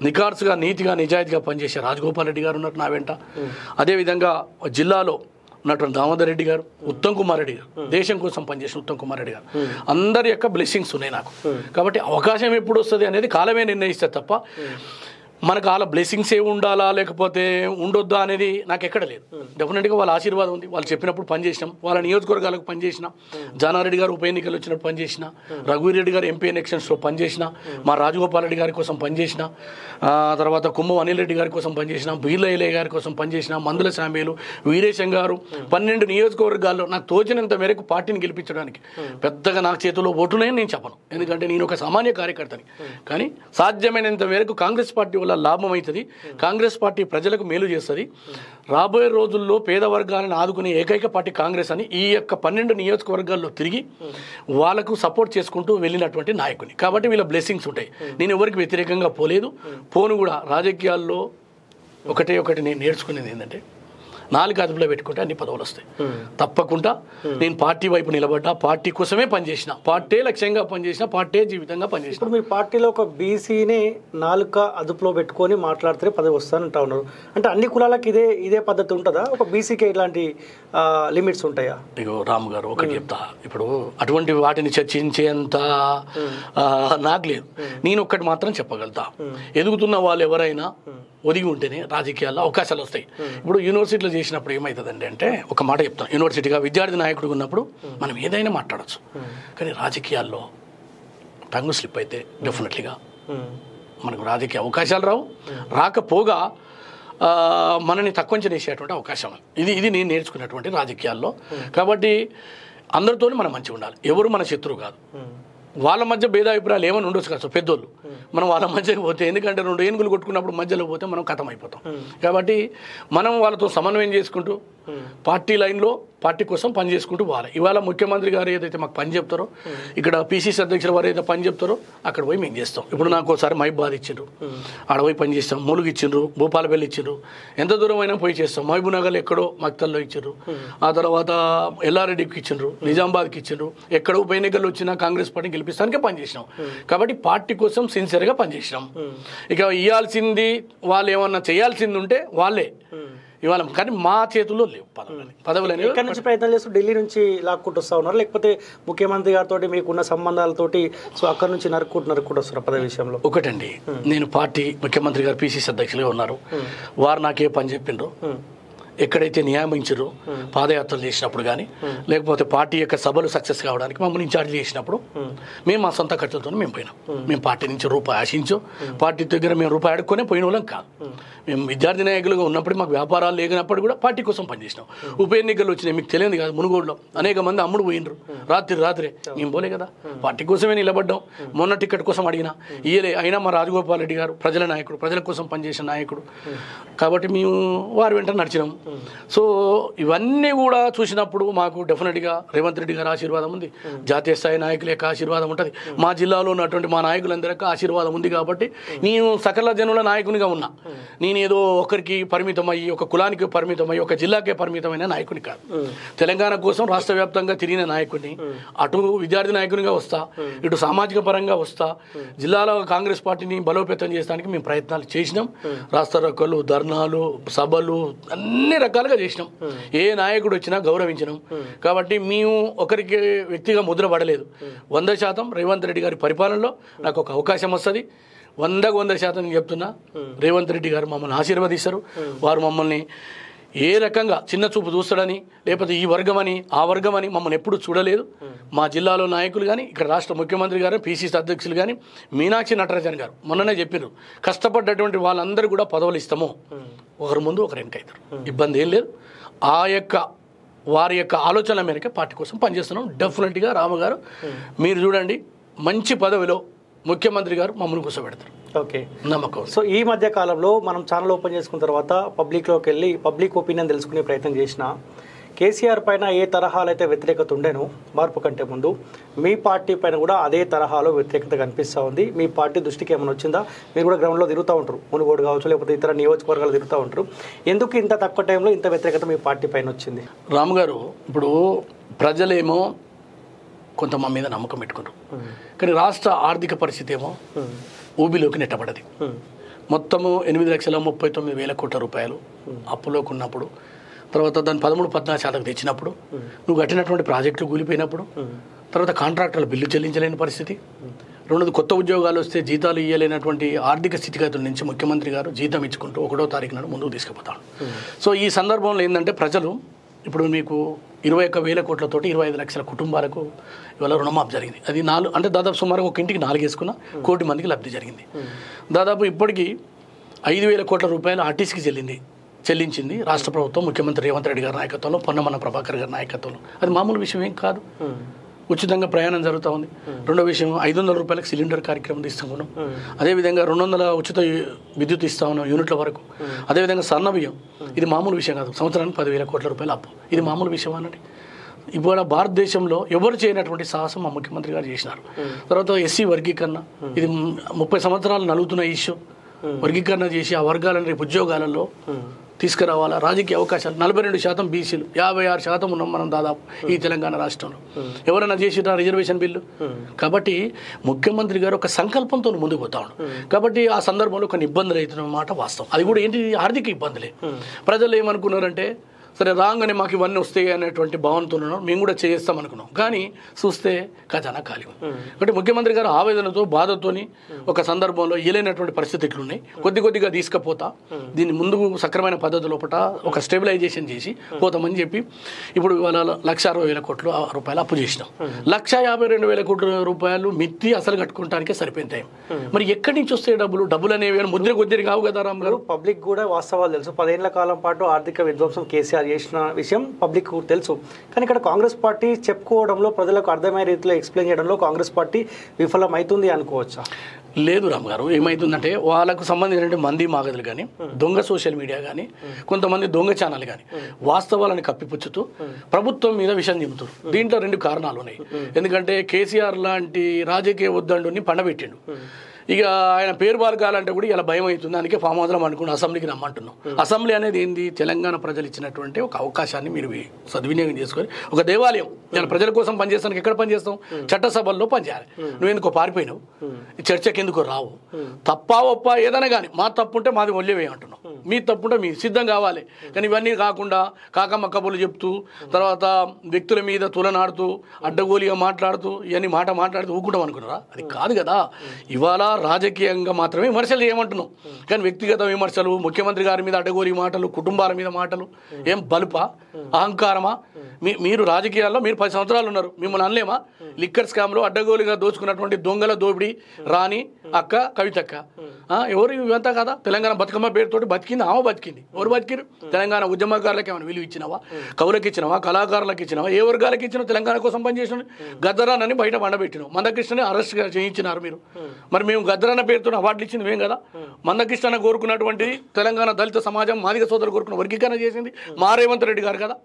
నికార్సుగా నీతిగా నిజాయితీగా పనిచేసే రాజగోపాల్ రెడ్డి గారు ఉన్నారు నా వెంట. అదేవిధంగా జిల్లాలో ఉన్నటువంటి దామోదర్ రెడ్డి గారు, ఉత్తమ్ కుమార్ రెడ్డి గారు, దేశం కోసం పనిచేసిన ఉత్తమ్ కుమార్ రెడ్డి గారు, అందరి యొక్క బ్లెస్సింగ్స్ ఉన్నాయి నాకు. కాబట్టి అవకాశం ఎప్పుడు వస్తుంది అనేది కాలమే నిర్ణయిస్తుంది తప్ప మనకు వాళ్ళ బ్లెస్సింగ్స్ ఏ ఉండాలా లేకపోతే ఉండొద్దా అనేది నాకు ఎక్కడ లేదు. డెఫినెట్గా వాళ్ళ ఆశీర్వాదం ఉంది. వాళ్ళు చెప్పినప్పుడు పనిచేసినాం, వాళ్ళ నియోజకవర్గాలకు పనిచేసిన, జానారెడ్డి గారు ఉప ఎన్నికలు వచ్చినప్పుడు పనిచేసిన, రఘువీర్ రెడ్డి గారు ఎంపీ ఎలక్షన్స్లో పనిచేసిన, మా రాజగోపాల్ రెడ్డి గారి కోసం పనిచేసిన, తర్వాత కుమ్మం అనిల్ రెడ్డి గారి కోసం పనిచేసిన, బీర్ల ఎలయ్య గారి కోసం పనిచేసిన, మందుల శామ్యులు, వీరేశం గారు 12 నియోజకవర్గాల్లో నాకు తోచినంత మేరకు పార్టీని గెలిపించడానికి పెద్దగా నాకు చేతిలో ఓటున్నాయని నేను చెప్పను, ఎందుకంటే నేను ఒక సామాన్య కార్యకర్తని. కానీ సాధ్యమైనంత మేరకు కాంగ్రెస్ పార్టీ వల్ల లాభం అవుతుంది, కాంగ్రెస్ పార్టీ ప్రజలకు మేలు చేస్తుంది, రాబోయే రోజుల్లో పేద వర్గాలను ఆదుకునే ఏకైక పార్టీ కాంగ్రెస్ అని ఈ యొక్క 12 నియోజకవర్గాల్లో తిరిగి వాళ్ళకు సపోర్ట్ చేసుకుంటూ వెళ్ళినటువంటి నాయకుని. కాబట్టి వీళ్ళ బ్లెస్సింగ్స్ ఉంటాయి. నేను ఎవరికి వ్యతిరేకంగా పోను కూడా. రాజకీయాల్లో ఒకటి నేను నేర్చుకునేది ఏంటంటే 4 అదుపులో పెట్టుకుంటే అన్ని పదవులు వస్తాయి. తప్పకుండా నేను పార్టీ వైపు నిలబడ్డా, పార్టీ కోసమే పనిచేసిన, పార్టీ లక్ష్యంగా పనిచేసిన, పార్టీ జీవితంగా పనిచేసిన. ఇప్పుడు మీ పార్టీలో ఒక బీసీని 4 అదుపులో పెట్టుకొని మాట్లాడితే పదవి వస్తానంటా ఉన్నారు. అంటే అన్ని కులాలకు ఇదే పద్ధతి ఉంటుందా? ఒక బీసీకి ఇలాంటి లిమిట్స్ ఉంటాయా? ఇగో రాము గారు ఒకటి చెప్తా, ఇప్పుడు అటువంటి వాటిని చర్చించేంత నాకు లేదు. నేను ఒక్కటి మాత్రం చెప్పగలుగుతా, ఎదుగుతున్న వాళ్ళు ఎవరైనా ఒదిగి ఉంటేనే రాజకీయాల్లో అవకాశాలు వస్తాయి. ఇప్పుడు యూనివర్సిటీలో చేసినప్పుడు ఏమవుతుందండి అంటే, ఒక మాట చెప్తాను, యూనివర్సిటీగా విద్యార్థి నాయకుడు ఉన్నప్పుడు మనం ఏదైనా మాట్లాడచ్చు. కానీ రాజకీయాల్లో టంగు స్లిప్ అయితే డెఫినెట్లీగా మనకు రాజకీయ అవకాశాలు రాకపోగా మనని తక్కువ చేసేటువంటి అవకాశం. ఇది నేను నేర్చుకున్నటువంటి రాజకీయాల్లో. కాబట్టి అందరితోనే మనం మంచిగా ఉండాలి, ఎవరు మన శత్రువు కాదు. వాళ్ళ మధ్య భేదాభిప్రాయాలు ఏమైనా ఉండొచ్చు కదా పెద్దోళ్ళు, మనం వాళ్ళ మధ్యకి పోతే, ఎందుకంటే 2 ఏనుగులు కొట్టుకున్నప్పుడు మధ్యలో పోతే మనం కథం అయిపోతాం. కాబట్టి మనం వాళ్ళతో సమన్వయం చేసుకుంటూ పార్టీ లైన్లో పార్టీ కోసం పని చేసుకుంటూ పోవాలి. ఇవాళ ముఖ్యమంత్రి గారు ఏదైతే మాకు పని చెప్తారో, ఇక్కడ పీసీసీ అధ్యక్షుల వారు ఏదైతే పని చెప్తారో అక్కడ పోయి మేము చేస్తాం. ఇప్పుడు నాకు ఒకసారి మహబూబాద్ ఇచ్చిండ్రు, ఆడ పోయి పని చేస్తాం. ములుగు ఇచ్చిండ్రు, భూపాలపల్లి ఇచ్చిండ్రు, ఎంత దూరం అయినా పోయి చేస్తాం. మహబూబ్ నగర్లో ఎక్కడో మక్తల్లో ఇచ్చిండ్రు, ఆ తర్వాత ఎల్లారెడ్డికి ఇచ్చిండ్రు, నిజామాబాద్కి ఇచ్చిండ్రు. ఎక్కడ ఉప ఎన్నికలు వచ్చినా కాంగ్రెస్ పార్టీని గెలిపిస్తానికే పనిచేసినాం. కాబట్టి పార్టీ కోసం సిన్సియర్గా పనిచేసినాం. ఇక ఇవ్వాల్సింది వాళ్ళు ఏమన్నా చేయాల్సింది ఉంటే వాళ్ళే ఇవాళ, కానీ మా చేతుల్లో లేవు పదవులు. ఎక్కడి నుంచి ప్రయత్నం చేస్తూ ఢిల్లీ నుంచి లాక్కుంటూ వస్తూ ఉన్నారు, లేకపోతే ముఖ్యమంత్రి గారితో మీకున్న సంబంధాలతోటి సో అక్కడ నుంచి నరుక్కుంటూ వస్తారు పదవి విషయంలో? ఒకటండి, నేను పార్టీ ముఖ్యమంత్రి గారు పీసీసీ అధ్యక్షులుగా ఉన్నారు, వారు నాకే పని చెప్పిండ్రు. ఎక్కడైతే నియమించారో పాదయాత్రలు చేసినప్పుడు కానీ, లేకపోతే పార్టీ యొక్క సభలు సక్సెస్ కావడానికి మమ్మల్ని ఇన్ఛార్జ్ చేసినప్పుడు మేము మా సొంత ఖర్చులతో మేము పోయినాం. మేము పార్టీ నుంచి రూపాయి ఆశించో, పార్టీ దగ్గర మేము రూపాయి అడుక్కొనే పోయిన వాళ్ళం కాదు. మేము విద్యార్థి నాయకులుగా ఉన్నప్పుడు మాకు వ్యాపారాలు లేనప్పుడు కూడా పార్టీ కోసం పనిచేసినాం. ఉప ఎన్నికలు వచ్చినాయి, మీకు తెలియదు కాదు, మునుగోడులో అనేక మంది అమ్ముడు పోయినరు రాత్రే. మేము పోలే కదా, పార్టీ కోసమే నిలబడ్డాం. మొన్న టికెట్ కోసం అడిగినా ఇయ్యలే, అయినా మా రాజగోపాల్ రెడ్డి గారు ప్రజల నాయకుడు, ప్రజల కోసం పనిచేసిన నాయకుడు, కాబట్టి మేము వారి వెంట నడిచినాం. సో ఇవన్నీ కూడా చూసినప్పుడు మాకు డెఫినెట్గా రేవంత్ రెడ్డి గారి ఆశీర్వాదం ఉంది, జాతీయ స్థాయి నాయకుల యొక్క ఆశీర్వాదం ఉంటుంది, మా జిల్లాలో ఉన్నటువంటి మా నాయకులందరి యొక్క ఆశీర్వాదం ఉంది. కాబట్టి నేను సకల జనుల నాయకునిగా ఉన్నా. నేను ఏదో ఒకరికి పరిమితమయ్యి, ఒక కులానికి పరిమితమయ్యి, ఒక జిల్లాకే పరిమితమైన నాయకుని కాదు. తెలంగాణ కోసం రాష్ట్ర వ్యాప్తంగా తిరిగిన నాయకుడిని, అటు విద్యార్థి నాయకునిగా వస్తా, ఇటు సామాజిక పరంగా వస్తా. జిల్లాలో కాంగ్రెస్ పార్టీని బలోపేతం చేయడానికి మేము ప్రయత్నాలు చేసినాం. రాస్తారోకోలు, ధర్నాలు, సభలు అన్ని రకాలుగా చేసినాం. ఏ నాయకుడు వచ్చినా గౌరవించినాం. కాబట్టి మేము ఒకరికి వ్యక్తిగా ముద్ర పడలేదు. 100% రేవంత్ రెడ్డి గారి పరిపాలనలో నాకు ఒక అవకాశం వస్తుంది. 100% చెప్తున్నా, రేవంత్ రెడ్డి గారు మమ్మల్ని ఆశీర్వదిస్తారు. వారు మమ్మల్ని ఏ రకంగా చిన్న చూపు చూస్తాడని, లేకపోతే ఈ వర్గమని ఆ వర్గమని మమ్మల్ని ఎప్పుడు చూడలేదు. మా జిల్లాలో నాయకులు కానీ, ఇక్కడ రాష్ట్ర ముఖ్యమంత్రి గారు, పీసీసీ అధ్యక్షులు కానీ, మీనాక్షి నటరాజన్ గారు మొన్ననే చెప్పారు, కష్టపడ్డటువంటి వాళ్ళందరూ కూడా పదవులు ఇస్తాము, ఒకరి ముందు ఒకరు వెనకైతారు, ఇబ్బంది ఏం లేదు. ఆ యొక్క వారి యొక్క ఆలోచనల మేరకే పార్టీ కోసం పనిచేస్తున్నాం. డెఫినెట్గా రామగారు మీరు చూడండి, మంచి పదవిలో ముఖ్యమంత్రి గారు మమ్మల్ని కూర్చోబెడతారు. ఓకే, నమ్మకం. సో ఈ మధ్య కాలంలో మనం ఛానల్ ఓపెన్ చేసుకున్న తర్వాత పబ్లిక్లోకి వెళ్ళి పబ్లిక్ ఒపీనియన్ తెలుసుకునే ప్రయత్నం చేసిన, కేసీఆర్ పైన ఏ తరహాలో అయితే వ్యతిరేకత ఉండేనో మార్పు కంటే ముందు, మీ పార్టీ పైన కూడా అదే తరహాలో వ్యతిరేకత కనిపిస్తూ ఉంది. మీ పార్టీ దృష్టికి ఏమైనా వచ్చిందా? మీరు కూడా గ్రౌండ్లో తిరుగుతూ ఉంటారు, మునుగోడు కావచ్చు, లేకపోతే ఇతర నియోజకవర్గాలు తిరుగుతూ ఉంటారు. ఎందుకు ఇంత తక్కువ టైంలో ఇంత వ్యతిరేకత మీ పార్టీ పైన వచ్చింది? రామ్ గారు, ఇప్పుడు ప్రజలేమో కొంత మా మీద నమ్మకం పెట్టుకుంటారు, కానీ రాష్ట్ర ఆర్థిక పరిస్థితి ఏమో ఊబిలోకి నెట్టబడది. మొత్తము 8,39,000 కోట్ల రూపాయలు అప్పులోకి ఉన్నప్పుడు, తర్వాత దాన్ని 13-14% తెచ్చినప్పుడు, నువ్వు కట్టినటువంటి ప్రాజెక్టులు కూలిపోయినప్పుడు, తర్వాత కాంట్రాక్టర్ల బిల్లు చెల్లించలేని పరిస్థితి, రెండోది కొత్త ఉద్యోగాలు వస్తే జీతాలు ఇవ్వలేనటువంటి ఆర్థిక స్థితిగతుల నుంచి ముఖ్యమంత్రి గారు జీతం ఇచ్చుకుంటూ 1వ తారీఖు నాడు ముందుకు తీసుకుపోతాడు. సో ఈ సందర్భంలో ఏంటంటే ప్రజలు ఇప్పుడు మీకు 21,000 కోట్లతోటి 25 లక్షల కుటుంబాలకు ఇవాళ రుణమాఫీ జరిగింది. అది అంటే దాదాపు సుమారు ఒక ఇంటికి 4 వేసుకున్న 1 కోటి మందికి లబ్ధి జరిగింది. దాదాపు ఇప్పటికీ 5,000 కోట్ల రూపాయలు ఆర్టీసీకి చెల్లించింది రాష్ట్ర ప్రభుత్వం, ముఖ్యమంత్రి రేవంత్ రెడ్డి గారి నాయకత్వంలో, పొన్నమన్న ప్రభాకర్ గారి నాయకత్వంలో. అది మామూలు విషయం ఏం కాదు. ఉచితంగా ప్రయాణం జరుగుతూ ఉంది. రెండో విషయం 500 రూపాయలకు సిలిండర్ కార్యక్రమం తీసుకున్నాం. అదేవిధంగా 200 ఉచిత విద్యుత్ ఇస్తా ఉన్నాం యూనిట్ల వరకు. అదేవిధంగా సన్న బియ్యం, ఇది మామూలు విషయం కాదు. సంవత్సరానికి 10,000 కోట్ల రూపాయలు అప్పు, ఇది మామూలు విషయం అన్నది. ఇవాళ భారతదేశంలో ఎవరు చేయనటువంటి సాహసం మా ముఖ్యమంత్రి గారు చేసినారు. తర్వాత ఎస్సీ వర్గీకరణ, ఇది 30 సంవత్సరాలు నలుగుతున్న ఇష్యూ. వర్గీకరణ చేసి ఆ వర్గాలను రేపు ఉద్యోగాలలో తీసుకురావాలా, రాజకీయ అవకాశాలు. 42% బీసీలు, 56% ఉన్నాం మనం దాదాపు ఈ తెలంగాణ రాష్ట్రంలో. ఎవరైనా చేసిరా రిజర్వేషన్ బిల్లు? కాబట్టి ముఖ్యమంత్రి గారు ఒక సంకల్పంతో ముందుకు పోతాడు. కాబట్టి ఆ సందర్భంలో కొన్ని ఇబ్బందులు అవుతున్నమాట వాస్తవం. అది కూడా ఏంటి, ఆర్థిక ఇబ్బందులే. ప్రజలు ఏమనుకున్నారంటే సరే రాగానే మాకు ఇవన్నీ వస్తాయి అనేటువంటి భావనతో మేము కూడా చేస్తాం అనుకున్నాం. కానీ చూస్తే ఖజానా ఖాళీ ఉంది. కాబట్టి ముఖ్యమంత్రి గారు ఆవేదనతో బాధతోని ఒక సందర్భంలో ఇయలేనటువంటి పరిస్థితి ఇట్లున్నాయి, కొద్దిగా తీసుకుపోతా దీన్ని ముందుకు సక్రమైన పద్ధతి లోపల ఒక స్టెబిలైజేషన్ చేసి పోతామని చెప్పి ఇప్పుడు ఇవాళ 1,60,000 కోట్ల రూపాయలు అప్పు చేసినాం. 1,52,000 కోట్ల రూపాయలు మిత్తి అసలు కట్టుకోవడానికే సరిపోయిన టైం. మరి ఎక్కడి నుంచి వస్తాయి డబ్బులు అనేవి? ముద్ర కావు కదా రామ్ గారు. పబ్లిక్ కూడా వాస్తవాలు తెలుసు. 10 ఏళ్ల కాలం పాటు ఆర్థిక విధ్వంసం కేసీఆర్ చేసిన విషయం పబ్లిక్ తెలుసు. కానీ ఇక్కడ కాంగ్రెస్ పార్టీ చెప్పుకోవడంలో, ప్రజలకు అర్థమయ్యే రీతిలో ఎక్స్ప్లెయిన్ చేయడంలో కాంగ్రెస్ పార్టీ విఫలమవుతుంది అనుకోవచ్చా? లేదు రామ్ గారు, ఏమవుతుందంటే వాళ్ళకు సంబంధించిన మంది మాగదులు కానీ, దొంగ సోషల్ మీడియా కానీ, కొంతమంది దొంగ ఛానల్ కానీ వాస్తవాలను కప్పిపుచ్చుతూ ప్రభుత్వం మీద విషయం చెబుతారు. దీంట్లో 2 కారణాలు ఉన్నాయి. ఎందుకంటే కేసీఆర్ లాంటి రాజకీయ ఉద్దండుని పండబెట్టిండు. ఇక ఆయన పేరు బాలకాలంటే కూడా ఇలా భయం అవుతుంది. అందుకే ఫామ్ హౌస్లో అనుకున్న అసెంబ్లీకి రమ్మంటున్నాం. అసెంబ్లీ అనేది ఏంది, తెలంగాణ ప్రజలు ఇచ్చినటువంటి ఒక అవకాశాన్ని మీరు సద్వినియోగం చేసుకొని ఒక దేవాలయం. ఇలా ప్రజల కోసం పనిచేస్తానికి ఎక్కడ పనిచేస్తాం? చట్టసభల్లో పనిచేయాలి. నువ్వెందుకో పారిపోయినావు, చర్చకి ఎందుకో రావు, తప్పా ఒప్ప ఏదైనా కానీ మా తప్పు ఉంటే మాది ఒళ్ళేవే అంటున్నాం, మీ తప్పు ఉంటే మీ సిద్ధం కావాలి. కానీ ఇవన్నీ కాకుండా కాకమ్మ కబుర్లు చెప్తూ, తర్వాత వ్యక్తుల మీద తులనాడుతూ, అడ్డగోలిగా మాట్లాడుతూ, ఇవన్నీ మాట్లాడుతూ ఊకుంటాం అనుకున్నారా? అది కాదు కదా. ఇవాళ రాజకీయంగా మాత్రమే విమర్శలు చేయమంటున్నాం. కానీ వ్యక్తిగత విమర్శలు, ముఖ్యమంత్రి గారి మీద అడ్డగోలి మాటలు, కుటుంబాల మీద మాటలు ఏం బలుపా, అహంకారమా? మీరు రాజకీయాల్లో మీరు 10 సంవత్సరాలు ఉన్నారు, మిమ్మల్ని అనలేమా? లిక్కర్ స్కామ్లో అడ్డగోలుగా దోచుకున్నటువంటి దొంగల దోపిడీ రాణి అక్క కవితక్క ఎవరు ఇవంతా కదా? తెలంగాణ బతుకమ్మ పేరుతోటి బతికింది, ఆమె బతికింది. ఎవరు బతికిరు? తెలంగాణ ఉద్యమకారులకు ఏమైనా విలువ ఇచ్చినావా? కవులకు ఇచ్చినావా? కళాకారులకు ఇచ్చినావా? ఏ వర్గాలకు ఇచ్చినా? తెలంగాణ కోసం పనిచేసిన గద్దరానని బయట పండబెట్టినావు. మందకృష్ణని అరెస్ట్ చేయించినారు మీరు. మరి మేము గద్దరన్న పేరుతో అవార్డులు ఇచ్చింది మేము కదా. మందకృష్ణ కోరుకున్నటువంటి తెలంగాణ దళిత సమాజం, మాదిగ సోదరులు కోరుకున్న వర్గీకరణ చేసింది మా రేవంత్ రెడ్డి గారు కదా.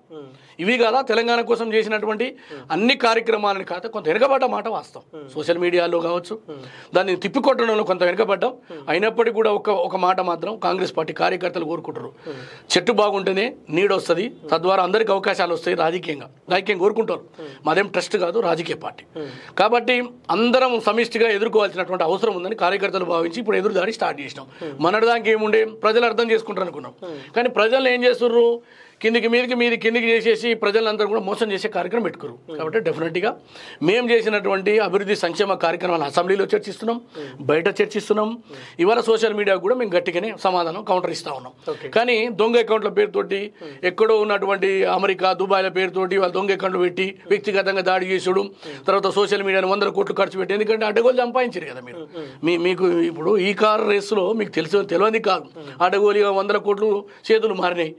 ఇవి కదా తెలంగాణ కోసం చేసినటువంటి అన్ని కార్యక్రమాలని కాదు. కొంత వెనుకబడ్డ మాట వాస్తవం. సోషల్ మీడియాలో కావచ్చు, దాన్ని తిప్పికొట్టడంలో కొంత వెనుకబడ్డాం. అయినప్పటికీ కూడా ఒక మాట మాత్రం కాంగ్రెస్ పార్టీ కార్యకర్తలు కోరుకుంటారు, చెట్టు బాగుంటేనే నీడ వస్తుంది, తద్వారా అందరికీ అవకాశాలు వస్తాయి. రాజకీయం కోరుకుంటారు. మాదేం ట్రస్ట్ కాదు, రాజకీయ పార్టీ. కాబట్టి అందరం సమిష్టిగా ఎదుర్కోవాల్సినటువంటి అవసరం ఉందని కార్యకర్తలు భావించి ఇప్పుడు ఎదురుదాడి స్టార్ట్ చేసినాం. మొన్నటిదానికి ఏముండే ప్రజలు అర్థం చేసుకుంటారు అనుకున్నాం. కానీ ప్రజలు ఏం చేస్తున్నారు, కిందికి చేసేసి ప్రజలందరూ కూడా మోసం చేసే కార్యక్రమం పెట్టుకోరు. కాబట్టి డెఫినెట్గా మేము చేసినటువంటి అభివృద్ధి సంక్షేమ కార్యక్రమాలు అసెంబ్లీలో చర్చిస్తున్నాం, బయట చర్చిస్తున్నాం. ఇవాళ సోషల్ మీడియా కూడా మేము గట్టిగానే సమాధానం కౌంటర్ ఇస్తా ఉన్నాం. కానీ దొంగ అకౌంట్ల పేరుతోటి ఎక్కడో ఉన్నటువంటి అమెరికా, దుబాయ్ల పేరుతోటి వాళ్ళు దొంగ అకౌంట్లు పెట్టి వ్యక్తిగతంగా దాడి చేసుడు, తర్వాత సోషల్ మీడియాని 100 కోట్లు ఖర్చు పెట్టి, ఎందుకంటే అడ్డగోలు సంపాదించారు కదా మీరు. మీకు ఇప్పుడు ఈ కార్ రేసులో మీకు తెలియదు కాదు, అడ్డగోలుగా 100 కోట్లు చేతులు మారినాయి.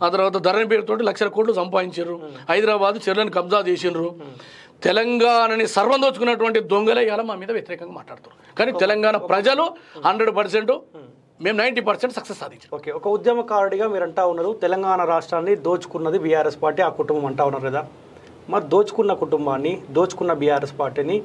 ఆ తర్వాత ధరణి పేరుతోటి 1,00,000 కోట్లు సంపాదించారు. హైదరాబాద్ చెర్లను కబ్జా చేసినారు. తెలంగాణని సర్వం దోచుకున్నటువంటి దొంగలే ఇలా మా మీద వ్యతిరేకంగా మాట్లాడుతారు. కానీ తెలంగాణ ప్రజలు 100% మేము 90% సక్సెస్ సాధించాం. ఓకే, ఒక ఉద్యమకారుడిగా మీరు అంటా ఉన్నారు తెలంగాణ రాష్ట్రాన్ని దోచుకున్నది బీఆర్ఎస్ పార్టీ, ఆ కుటుంబం అంటా ఉన్నారు కదా. మరి దోచుకున్న కుటుంబాన్ని, దోచుకున్న బీఆర్ఎస్ పార్టీని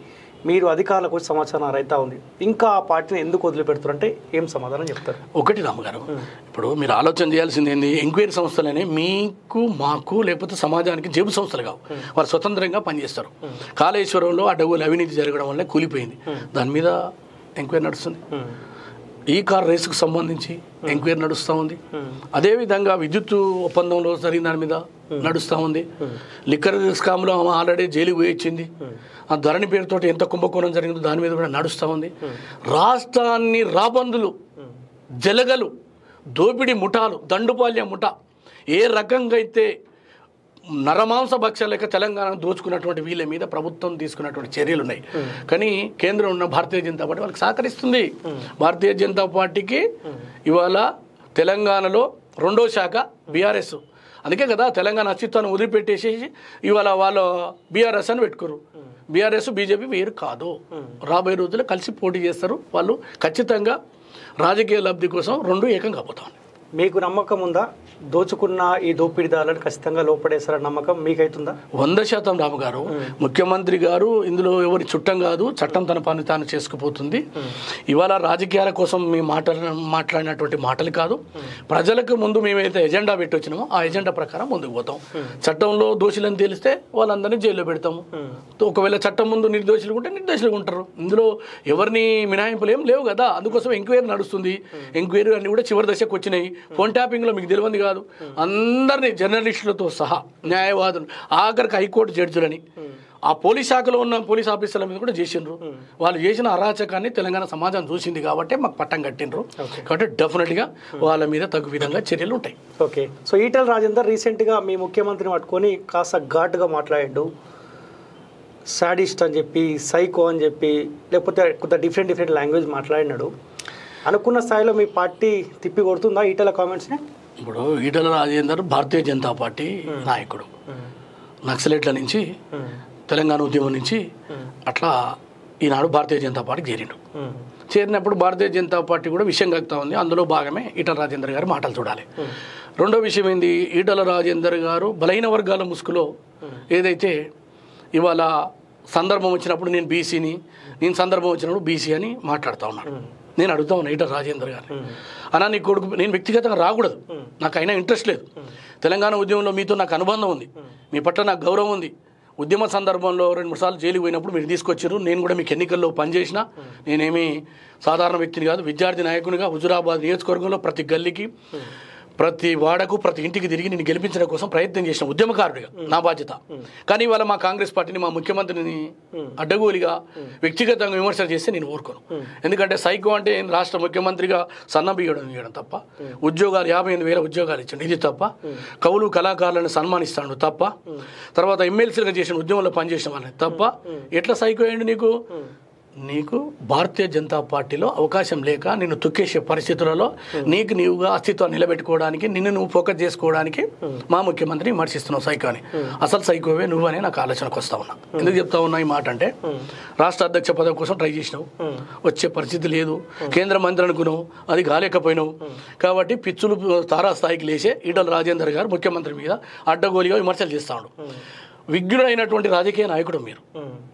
మీరు అధికారులకు వచ్చి సమాచారం రైతా ఉంది, ఇంకా ఆ పార్టీని ఎందుకు వదిలిపెడుతారంటే ఏం సమాధానం చెప్తారు? ఒకటి రామగారు, ఇప్పుడు మీరు ఆలోచన చేయాల్సింది ఏంది, ఎంక్వైరీ సంస్థలనే మీకు మాకు లేకపోతే సమాజానికి జేబు సంస్థలు కావు. వారు స్వతంత్రంగా పనిచేస్తారు. కాళేశ్వరంలో అడ్డగోలు అవినీతి జరగడం వల్ల కూలిపోయింది, దాని మీద ఎంక్వైరీ నడుస్తుంది. ఈ కార్ రేసుకు సంబంధించి ఎంక్వైరీ నడుస్తూ ఉంది. అదేవిధంగా విద్యుత్ ఒప్పందంలో జరిగిన దాని మీద నడుస్తూ ఉంది. లిక్కర్ స్కామ్లో ఆమె ఆల్రెడీ జైలుకు పోయించింది. ఆ ధరణి పేరుతోటి ఎంత కుంభకోణం జరిగిందో దాని మీద కూడా నడుస్తూ ఉంది. రాష్ట్రాన్ని రాబందులు, జలగలు, దోపిడీ ముఠాలు, దండుపాల్య ముఠా ఏ రకంగా అయితే నరమాంస భక్ష్య లేక తెలంగాణ దోచుకున్నటువంటి వీళ్ళ మీద ప్రభుత్వం తీసుకున్నటువంటి చర్యలు ఉన్నాయి. కానీ కేంద్రం ఉన్న భారతీయ జనతా పార్టీ వాళ్ళకి సహకరిస్తుంది. భారతీయ జనతా పార్టీకి ఇవాళ తెలంగాణలో రెండో శాఖ బీఆర్ఎస్. అందుకే కదా తెలంగాణ అస్తిత్వాన్ని వదిలిపెట్టేసేసి ఇవాళ వాళ్ళు బీఆర్ఎస్ అని పెట్టుకోరు. బీఆర్ఎస్ బీజేపీ వేరు కాదు. రాబోయే రోజుల్లో కలిసి పోటీ చేస్తారు. వాళ్ళు ఖచ్చితంగా రాజకీయ లబ్ధి కోసం రెండు ఏకం కాబోతాం. మీకు నమ్మకం ఉందా దోచుకున్న ఈ దోపిడీదారులను ఖచ్చితంగా లోపడేస్తారని నమ్మకం మీకైతుందా? 100% రాము గారు. ముఖ్యమంత్రి గారు ఇందులో ఎవరి చుట్టం కాదు, చట్టం తన పని తాను చేసుకుపోతుంది. ఇవాళ రాజకీయాల కోసం మేము మాట్లాడినటువంటి మాటలు కాదు. ప్రజలకు ముందు మేమైతే ఎజెండా పెట్టి వచ్చినామో ఆ ఎజెండా ప్రకారం ముందుకు పోతాం. చట్టంలో దోషులను తెలిస్తే వాళ్ళందరినీ జైల్లో పెడతాము. ఒకవేళ చట్టం ముందు నిర్దోషులు ఉంటే నిర్దోషులుగా ఉంటారు. ఇందులో ఎవరిని మినహాయింపులు ఏం లేవు కదా. అందుకోసం ఎంక్వైరీ నడుస్తుంది. ఎంక్వైరీ అన్ని కూడా చివరి దశకు వచ్చినాయి. ఫోన్ ట్యాపింగ్లో మీకు తెలియదు కాదు, అందరినీ జర్నలిస్టులతో సహా న్యాయవాదులు, ఆఖరికి హైకోర్టు జడ్జిలని, ఆ పోలీస్ శాఖలో ఉన్న పోలీస్ ఆఫీసర్ల మీద కూడా చేసిండ్రు. వాళ్ళు చేసిన అరాచకాన్ని తెలంగాణ సమాజం చూసింది కాబట్టి మాకు పట్టం కట్టిండ్రు. కాబట్టి డెఫినెట్గా వాళ్ళ మీద తగు విధంగా చర్యలు ఉంటాయి. ఓకే. సో ఈటెల రాజేందర్ రీసెంట్గా మీ ముఖ్యమంత్రిని పట్టుకొని కాస్త ఘాటుగా మాట్లాడాడు. సాడిస్ట్ అని చెప్పి, సైకో అని చెప్పి, లేకపోతే కొంత డిఫరెంట్ లాంగ్వేజ్ మాట్లాడినాడు. అనుకున్న స్థాయిలో మీ పార్టీ తిప్పి కొడుతుందా ఈటెల కామెంట్స్ని? ఇప్పుడు ఈటెల రాజేందర్ భారతీయ జనతా పార్టీ నాయకుడు. నక్సలైట్ల నుంచి, తెలంగాణ ఉద్యమం నుంచి అట్లా ఈనాడు భారతీయ జనతా పార్టీకి చేరిండు. చేరినప్పుడు భారతీయ జనతా పార్టీ కూడా విషయం కలుగుతూ ఉంది. అందులో భాగమే ఈటెల రాజేందర్ గారి మాటలు చూడాలి. రెండో విషయం ఏంది, ఈటెల రాజేందర్ గారు బలహీన వర్గాల ముసుగులో ఏదైతే ఇవాళ సందర్భం వచ్చినప్పుడు నేను బీసీని, నేను సందర్భం వచ్చినప్పుడు బీసీ అని మాట్లాడుతూ ఉన్నాను. నేను అడుగుతా ఉన్నా ఈటెల రాజేందర్ గారు, అన్నా నీ కొడుకు, నేను వ్యక్తిగతంగా రాకూడదు, నాకు అయినా ఇంట్రెస్ట్ లేదు. తెలంగాణ ఉద్యమంలో మీతో నాకు అనుబంధం ఉంది, మీ పట్ల నాకు గౌరవం ఉంది. ఉద్యమ సందర్భంలో 2-3 సార్లు జైలుకు పోయినప్పుడు మీరు తీసుకొచ్చారు. నేను కూడా మీకు ఎన్నికల్లో పనిచేసిన, నేనేమి సాధారణ వ్యక్తిని కాదు, విద్యార్థి నాయకునిగా హుజురాబాద్ నియోజకవర్గంలో ప్రతి గల్లీకి, ప్రతి వాడకు, ప్రతి ఇంటికి తిరిగి నేను గెలిపించడం కోసం ప్రయత్నం చేసిన ఉద్యమకారుడిగా నా బాధ్యత. కానీ ఇవాళ మా కాంగ్రెస్ పార్టీని, మా ముఖ్యమంత్రిని అడ్డగోలిగా వ్యక్తిగతంగా విమర్శలు చేస్తే నేను ఊరుకోను. ఎందుకంటే సైకో అంటే రాష్ట్ర ముఖ్యమంత్రిగా సన్నబియ్యడం ఇవ్వడం తప్ప, ఉద్యోగాలు 58,000 ఉద్యోగాలు ఇచ్చాడు ఇది తప్ప, కవులు కళాకారులను సన్మానిస్తాడు తప్ప, తర్వాత ఎమ్మెల్సీలుగా చేసిన ఉద్యమంలో పనిచేసిన వాళ్ళని తప్ప, ఎట్లా సైకో అయ్యండి నీకు? నీకు భారతీయ జనతా పార్టీలో అవకాశం లేక నిన్ను తొక్కేసే పరిస్థితులలో నీకు నీవుగా అస్తిత్వాన్ని నిలబెట్టుకోవడానికి, నిన్ను నువ్వు ఫోకస్ చేసుకోవడానికి మా ముఖ్యమంత్రిని విమర్శిస్తున్నావు సైకో అని. అసలు సైకోవే నువ్వు అని నాకు ఆలోచనకు వస్తా ఉన్నా. ఎందుకు చెప్తా ఉన్నా ఈ మాట అంటే, రాష్ట్ర అధ్యక్ష పదవి కోసం ట్రై చేసినావు, వచ్చే పరిస్థితి లేదు. కేంద్ర మంత్రి అనుకున్నావు, అది కాలేకపోయినావు. కాబట్టి పిచ్చులు తారాస్థాయికి లేచే ఈటెల రాజేందర్ గారు ముఖ్యమంత్రి మీద అడ్డగోలిగా విమర్శలు చేస్తాడు. విజ్ఞుడైనటువంటి రాజకీయ నాయకుడు మీరు,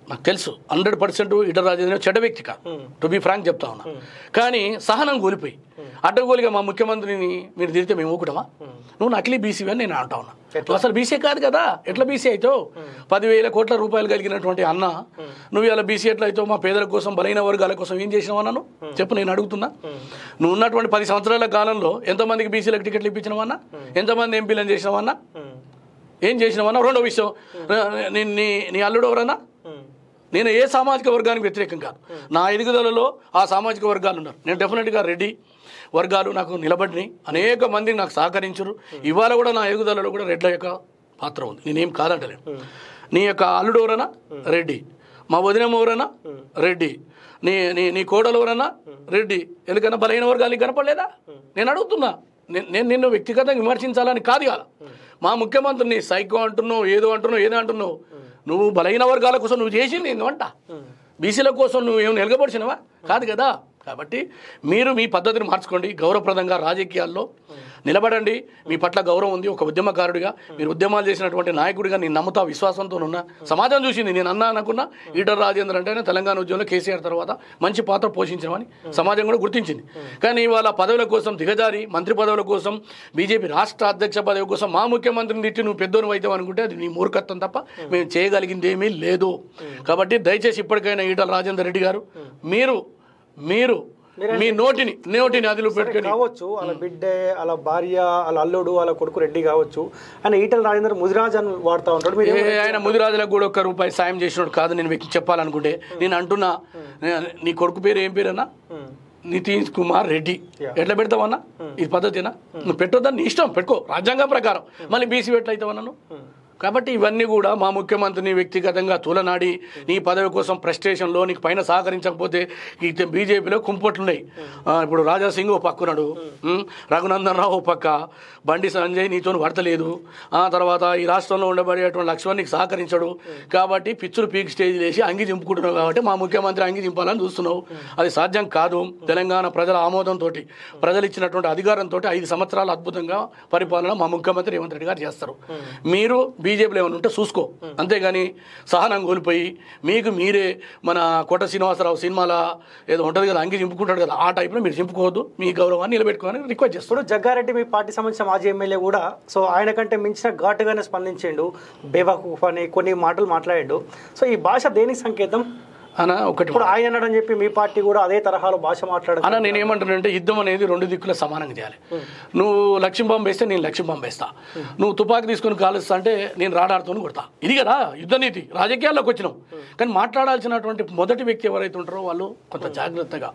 నాకు తెలుసు 100% ఈటెల రాజేందర్ చెడ్డ వ్యక్తి కాదు, టు బీ ఫ్రాంక్ చెప్తా ఉన్నా. కానీ సహనం కోల్పోయి అడ్డగోలిగా మా ముఖ్యమంత్రిని మీరు తిరిగితే మేము ఊకుటామా? నువ్వు నకిలీ బీసీ అని నేను అంటా ఉన్నా. అసలు బీసీ కాదు కదా, ఎట్లా బీసీ అవుతావు? 10,000 కోట్ల రూపాయలు కలిగినటువంటి అన్న నువ్వు ఇలా బీసీ ఎట్లా అవుతావు? మా పేదల కోసం, బలహీన వర్గాల కోసం ఏం చేసినావు అన్నాను చెప్పు, నేను అడుగుతున్నా. నువ్వు ఉన్నటువంటి 10 సంవత్సరాల కాలంలో ఎంతమందికి బీసీలకు టికెట్లు ఇప్పించినావన్నా? ఎంతమంది ఎంపీలను చేసినావన్నా? ఏం చేసినావన్నా? రెండో విషయం, నీ అల్లుడు ఎవరన్నా? నేను ఏ సామాజిక వర్గానికి వ్యతిరేకం కాదు. నా ఎదుగుదలలో ఆ సామాజిక వర్గాలు ఉన్నారు. నేను డెఫినెట్గా రెడ్డి వర్గాలు నాకు నిలబడినాయి, అనేక మందికి నాకు సహకరించరు. ఇవాళ కూడా నా ఎదుగుదలలో కూడా రెడ్ల యొక్క పాత్ర ఉంది, నేనేం కాదంటలేను. నీ యొక్క అల్లుడు ఎవరన్నా? రెడ్డి. మా వదినం ఎవరన్నా? రెడ్డి. నీ కోడలు ఎవరన్నా? రెడ్డి. ఎందుకన్నా బలహీన వర్గానికి కనపడలేదా? నేను అడుగుతున్నా. నేను నిన్ను వ్యక్తిగతంగా విమర్శించాలని కాదు కదా. మా ముఖ్యమంత్రిని సైకో అంటున్నావు, ఏదో అంటున్నావు. నువ్వు బలహీన వర్గాల కోసం నువ్వు చేసింది ఏందంట? బీసీల కోసం నువ్వు ఏమైనా నిలబడిచినవా? కాదు కదా. కాబట్టి మీరు మీ పద్ధతిని మార్చుకోండి, గౌరవప్రదంగా రాజకీయాల్లో నిలబడండి. మీ పట్ల గౌరవం ఉంది, ఒక ఉద్యమకారుడిగా, మీరు ఉద్యమాలు చేసినటువంటి నాయకుడిగా నేను నమ్ముతా, విశ్వాసంతో ఉన్నా. సమాజం చూసింది, నేను అనుకున్నా ఈటెల రాజేందర్ అంటేనే తెలంగాణ ఉద్యమంలో కేసీఆర్ తర్వాత మంచి పాత్ర పోషించమని సమాజం కూడా గుర్తించింది. కానీ ఇవాళ పదవుల కోసం దిగజారి, మంత్రి పదవుల కోసం, బీజేపీ రాష్ట్ర అధ్యక్ష పదవి కోసం మా ముఖ్యమంత్రిని తిట్టి నువ్వు పెద్దోను అవుతావు అనుకుంటే అది నీ మూర్ఖత్వం తప్ప మేము చేయగలిగింది ఏమీ లేదు. కాబట్టి దయచేసి ఇప్పటికైనా ఈటెల రాజేందర్ రెడ్డి గారు, మీరు మీ నోటిని అదిలో పెట్టుకొని కావచ్చు, వాళ్ళ బిడ్డే, వాళ్ళ భార్య, వాళ్ళ అల్లుడు, వాళ్ళ కొడుకు రెడ్డి కావచ్చు, ఆయన ఈటల రాజేందర్ ముదిరాజ్ అని వాడుతూ ఉంటాడు. మీరు ఆయన ముదిరాజులకు కూడా ₹1 సాయం చేసినోడు కాదు. నేను చెప్పాలనుకుంటే నేను అంటున్నా, నీ కొడుకు పేరు ఏం పేరన్నా? నితీష్ కుమార్ రెడ్డి. ఎట్లా పెడతావన్నా? ఇది పద్ధతినా? నువ్వు పెట్టొద్దని నీ ఇష్టం, పెట్టుకో రాజ్యాంగం ప్రకారం. మళ్ళీ బీసీ ఎట్లయితావన్నా నువ్వు? కాబట్టి ఇవన్నీ కూడా మా ముఖ్యమంత్రిని వ్యక్తిగతంగా తూలనాడి నీ పదవి కోసం ఫ్రస్ట్రేషన్లో నీకు పైన సహకరించకపోతే ఈ బీజేపీలో కుంపట్లున్నాయి. ఇప్పుడు రాజాసింగ్ ఓ పక్కున్నాడు, రఘునందన్ రావు ఓ పక్క, బండి సంజయ్ నీతో పడతలేదు, తర్వాత ఈ రాష్ట్రంలో ఉండబడేటువంటి లక్ష్మణ్ నీకు సహకరించడు. కాబట్టి పిచ్చులు పీక్ స్టేజ్ వేసి అంగి దింపుకుంటున్నావు. కాబట్టి మా ముఖ్యమంత్రి అంగి దింపాలని చూస్తున్నావు. అది సాధ్యం కాదు. తెలంగాణ ప్రజల ఆమోదంతో, ప్రజలు ఇచ్చినటువంటి అధికారంతో 5 సంవత్సరాలు అద్భుతంగా పరిపాలన మా ముఖ్యమంత్రి రేవంత్ రెడ్డి గారు చేస్తారు. మీరు బీజేపీలో ఏమైనా ఉంటే చూసుకో, అంతేగాని సహనం కోల్పోయి మీకు మీరే మన కోట శ్రీనివాసరావు సినిమాలో ఏదో ఉంటుంది కదా, అంగి చింపుకుంటాడు కదా, ఆ టైప్లో మీరు చింపుకోవద్దు. మీ గౌరవాన్ని నిలబెట్టుకోవాలని రిక్వెస్ట్ చేస్తాడు. జగ్గారెడ్డి మీ పార్టీ సంబంధించిన మాజీ ఎమ్మెల్యే కూడా సో ఆయన కంటే మించిన ఘాటుగానే స్పందించిండు, బేవకూఫ్ అని కొన్ని మాటలు మాట్లాడాడు. సో ఈ భాష దేనికి సంకేతం అన్న? ఒకటి ఇప్పుడు ఆయన అన్నాడని చెప్పి మీ పార్టీ కూడా అదే తరహాలో భాష మాట్లాడారు అన్న. నేను ఏమంటానంటే యుద్ధం అనేది 2 దిక్కుల సమానంగా చేయాలి. నువ్వు లక్ష్యం బాంబు వేస్తే నేను లక్ష్యం బాంబు వేస్తా, నువ్వు తుపాకి తీసుకొని కాలుస్తా అంటే నేను రాడాడుతూ కొడతా. ఇది కదా యుద్ధ నీతి. రాజకీయాల్లోకి వచ్చినాం, కానీ మాట్లాడాల్సినటువంటి మొదటి వ్యక్తి ఎవరైతే ఉంటారో వాళ్ళు కొంత జాగ్రత్తగా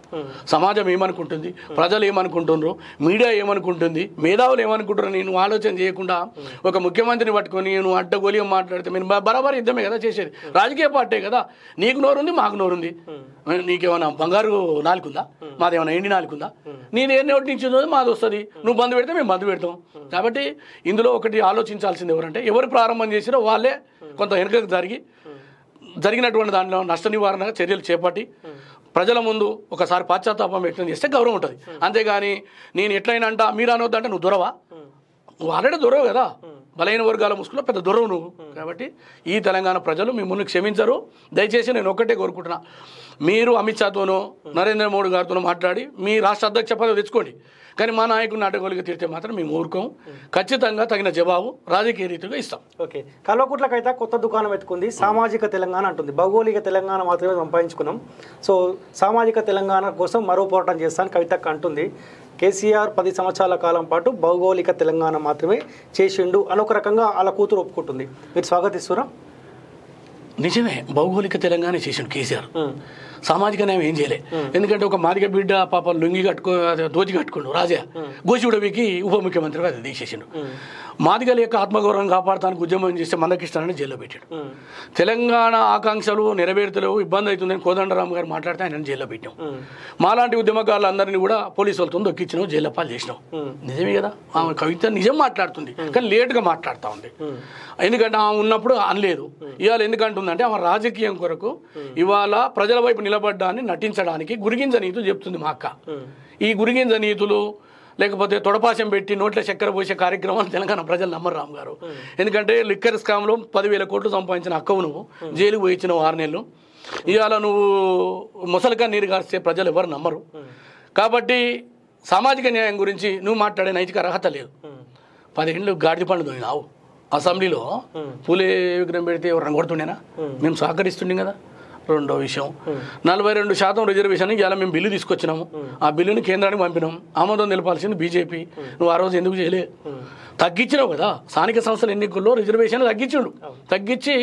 సమాజం ఏమనుకుంటుంది, ప్రజలు ఏమనుకుంటున్నారు, మీడియా ఏమనుకుంటుంది, మేధావులు ఏమనుకుంటారు, నేను ఆలోచన చేయకుండా ఒక ముఖ్యమంత్రిని పట్టుకొని నువ్వు అడ్డగోలిగా మాట్లాడితే మేము బరాబర్ యుద్ధమే కదా చేసేది. రాజకీయ పార్టీ కదా, నీకు నోరుంది మాకు నోరుంది. నీకేమైనా బంగారు నాలుగుందా? మాదేమైనా ఎండి నాలుగుందా? నీది ఏ నోటి నుంచి మాది వస్తుంది. నువ్వు బంద్ పెడితే మేము బంద్ పెడతాం. కాబట్టి ఇందులో ఒకటి ఆలోచించాల్సింది ఎవరంటే, ఎవరు ప్రారంభం చేసిరో వాళ్ళే కొంత వెనుకకు జరిగినటువంటి దాంట్లో నష్ట నివారణ చర్యలు చేపట్టి ప్రజల ముందు ఒకసారి పాశ్చాత్తాపం వ్యక్తం చేస్తే గౌరవం ఉంటుంది. అంతేగాని నేను ఎట్లయినా అంట మీరు అనొద్దంటే నువ్వు దొరవా? నువ్వు ఆల్రెడీ దొరవు కదా, బలైన వర్గాల ముసుగులో పెద్ద దొరవు నువ్వు. కాబట్టి ఈ తెలంగాణ ప్రజలు మిమ్మల్ని క్షమించరు. దయచేసి నేను ఒక్కటే కోరుకుంటున్నా, మీరు అమిత్ షాతోనో నరేంద్ర మోడీ గారితోనో మాట్లాడి మీ రాష్ట్ర అధ్యక్ష పదవి తెచ్చుకోండి, కానీ మా నాయకుడు నాటకోలుగా తీర్తే మాత్రం మేము ఊరుకోం. ఖచ్చితంగా తగిన జవాబు రాజకీయ రీతిగా ఇస్తాం. ఓకే, కల్వకుట్లకైతే కొత్త దుకాణం ఎత్తుకుంది, సామాజిక తెలంగాణ అంటుంది. భౌగోళిక తెలంగాణ మాత్రమే సంపాదించుకున్నాం, సో సామాజిక తెలంగాణ కోసం మరో పోరాటం చేస్తాను కవితక్క అంటుంది. కేసీఆర్ 10 సంవత్సరాల కాలం పాటు భౌగోళిక తెలంగాణ మాత్రమే చేసిండు అని ఒక రకంగా వాళ్ళ కూతురు ఒప్పుకుంటుంది. మీరు స్వాగతిస్తురా? నిజమే, భౌగోళిక తెలంగాణ చేసిండు కేసీఆర్. సామాజిక న్యాయం ఏం చేయలే. ఎందుకంటే ఒక మాదిగ బిడ్డ పాప లుంగి దోచి కట్టుకుండు రాజా గోచిగూడవికి ఉప ముఖ్యమంత్రిగా అది తీసేసిండు. మాదిగల యొక్క ఆత్మగౌరవం కాపాడటానికి ఉద్యమం చేస్తే మందకిష్టానని జైల్లో పెట్టాడు. తెలంగాణ ఆకాంక్షలు నెరవేర్తలేవు, ఇబ్బంది అవుతుందని కోదండరామ్ గారు మాట్లాడితే ఆయన జైల్లో పెట్టాం. మాలాంటి ఉద్యమకారులందరినీ కూడా పోలీసు వాళ్ళతో దొక్కించినాం, జైల్లో పాలు చేసినాం. నిజమే కదా, ఆమె కవిత నిజం మాట్లాడుతుంది, కానీ లేటుగా మాట్లాడుతూ ఉంది. ఎందుకంటే ఆమె ఉన్నప్పుడు అనలేదు, ఇవాళ ఎందుకంటుందంటే ఆమె రాజకీయం కొరకు ఇవాళ ప్రజల వైపు నిలబడ్డాన్ని నటించడానికి గురిగింజ నీతులు చెప్తుంది మా అక్క. ఈ గురిగింజ నీతులు లేకపోతే తొడపాశం పెట్టి నోట్ల చక్కెర పోసే కార్యక్రమాన్ని తెలంగాణ ప్రజలు నమ్మరు రామ్ గారు. ఎందుకంటే లిక్కర్ స్కామ్లో 10,000 కోట్లు సంపాదించిన అక్కవు నువ్వు, జైలుకు పోయించినావు 6 నెలలు. ఇవాళ నువ్వు ముసలిగా నీరు కాస్తే ప్రజలు ఎవరు నమ్మరు. కాబట్టి సామాజిక న్యాయం గురించి నువ్వు మాట్లాడే నైతిక అర్హత లేదు. 10 ఏళ్ళు గాడిద పండు దొరికినావు. అసెంబ్లీలో పూలే విగ్రహం పెడితే ఎవరు కొడుతుండేనా? మేము సహకరిస్తుండే కదా. రెండో విషయం, 42% రిజర్వేషన్ ఇలా మేము బిల్లు తీసుకొచ్చినాము. ఆ బిల్లుని కేంద్రానికి పంపినాం, ఆమోదం తెలపాల్సింది బీజేపీ. నువ్వు ఆ రోజు ఎందుకు చేయలే? తగ్గించినావు కదా, స్థానిక సంస్థల ఎన్నికల్లో రిజర్వేషన్ తగ్గించిండు. తగ్గించి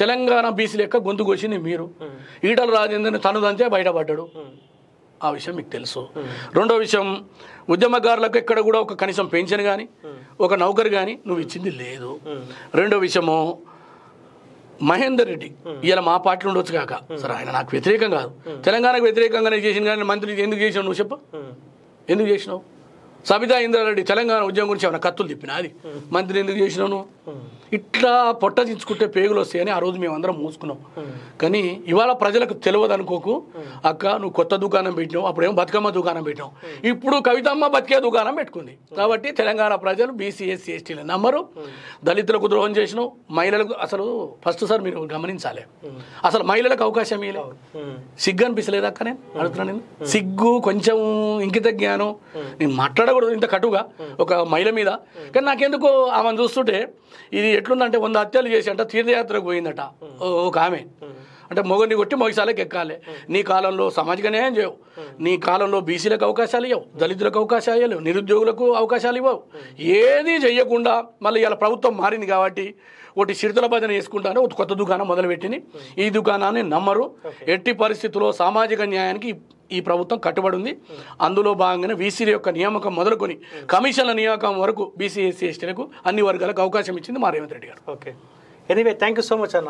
తెలంగాణ బీసీ లెక్క గొంతు కోసింది మీరు. ఈటల రాజేందర్ని తనుదంతే బయటపడ్డాడు. ఆ విషయం మీకు తెలుసు. రెండో విషయం, ఉద్యమకారులకు ఎక్కడ కూడా ఒక కనీసం పెన్షన్ కానీ ఒక నౌకరు కానీ నువ్వు ఇచ్చింది లేదు. రెండో విషయము, మహేందర్ రెడ్డి ఇలా మా పార్టీలో ఉండొచ్చు కాక, సరే ఆయన నాకు వ్యతిరేకం కాదు, తెలంగాణకు వ్యతిరేకంగానే చేసిన కానీ మంత్రి ఎందుకు చేసినావు? నువ్వు చెప్పు, ఎందుకు చేసినావు? సబితా ఇంద్రారెడ్డి తెలంగాణ ఉద్యమం గురించి ఏమైనా కత్తులు తిప్పినా? అది మంత్రి ఎందుకు చేసినావు? ఇట్లా పొట్ట చించుకుంటే పేగులు వస్తాయని ఆ రోజు మేమందరం మూసుకున్నాం. కానీ ఇవాళ ప్రజలకు తెలియదు అనుకోకు అక్క, నువ్వు కొత్త దుకాణం పెట్టినావు, అప్పుడేమో బతుకమ్మ దుకాణం పెట్టినావు, ఇప్పుడు కవితమ్మ బతికే దుకాణం పెట్టుకుంది. కాబట్టి తెలంగాణ ప్రజలు బీసీ ఎస్సీ ఎస్టీలు నమ్మరు. దళితులకు ద్రోహం చేసినావు, మహిళలకు అసలు ఫస్ట్ సార్ మీరు గమనించాలి, అసలు మహిళలకు అవకాశం ఇవ్వలే. సిగ్గు అనిపిస్తలేదు అక్క? నేను అడుగుతున్నాను, నేను సిగ్గు కొంచెం ఇంకిత జ్ఞానం, నేను మాట్లాడకూడదు ఇంత కటుగా ఒక మహిళ మీద. కానీ నాకెందుకు ఆమెను చూస్తుంటే ఇది ఎట్లుందంటే 100 హత్యలు చేసి అంట తీర్థయాత్రకు పోయిందట ఒక ఆమె. అంటే మొగని కొట్టి మొగసాలకు ఎక్కాలి. నీ కాలంలో సామాజిక న్యాయం చేయవు, నీ కాలంలో బీసీలకు అవకాశాలు ఇవ్వవు, దళితులకు అవకాశాలు ఇవ్వవు, నిరుద్యోగులకు అవకాశాలు ఇవ్వవు, ఏది చెయ్యకుండా మళ్ళీ ఇలా ప్రభుత్వం మారింది కాబట్టి ఒకటి చిరుతల భజన చేసుకుంటానే ఒక కొత్త దుకాణం మొదలుపెట్టింది. ఈ దుకాణాన్ని నమ్మరు. ఎట్టి పరిస్థితుల్లో సామాజిక న్యాయానికి ఈ ప్రభుత్వం కట్టుబడి ఉంది. అందులో భాగంగానే బీసీల యొక్క నియామకం మొదలుకొని కమిషన్ల నియామకం వరకు బీసీ ఎస్సీ ఎస్టీలకు అన్ని వర్గాలకు అవకాశం ఇచ్చింది మా రేవంత్ రెడ్డి గారు. Okay, anyway thank you so much అన్న.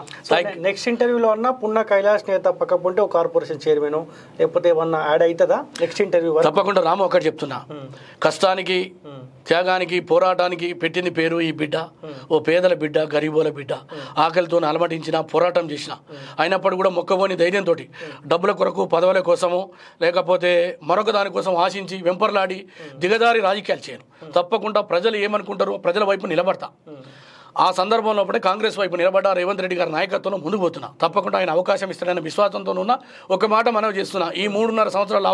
నెక్స్ట్ ఇంటర్వ్యూలో అన్న పున్న కైలాష్ నేత పక్కపోతే ఒక కార్పొరేషన్ చైర్మన్ లేకపోతే ఏమన్నా యాడ్ అవుతుందా నెక్స్ట్ ఇంటర్వ్యూ? తప్పకుండా రాము. ఒకటి చెప్తున్నా, కష్టానికి త్యాగానికి పోరాటానికి పెట్టింది పేరు ఈ బిడ్డ. ఓ పేదల బిడ్డ, గరీబోల బిడ్డ, ఆకలితో అలమటించిన పోరాటం చేసిన అయినప్పుడు కూడా మొక్కబోని ధైర్యంతో డబ్బుల కొరకు పదవుల కోసము లేకపోతే మరొక దానికోసం ఆశించి వెంపర్లాడి దిగజారి రాజకీయాలు చేయను. తప్పకుండా ప్రజలు ఏమనుకుంటారో ప్రజల వైపు నిలబడతా. ఆ సందర్భంలో అప్పుడే కాంగ్రెస్ వైపు నిలబడ్డ రేవంత్ రెడ్డి గారి నాయకత్వంలో ముందుకు పోతున్నా. తప్పకుండా ఆయన అవకాశం ఇస్తాడన్న విశ్వాసంతో ఉన్న ఒక మాట మనవి చేస్తున్నా, ఈ 3.5 సంవత్సరాల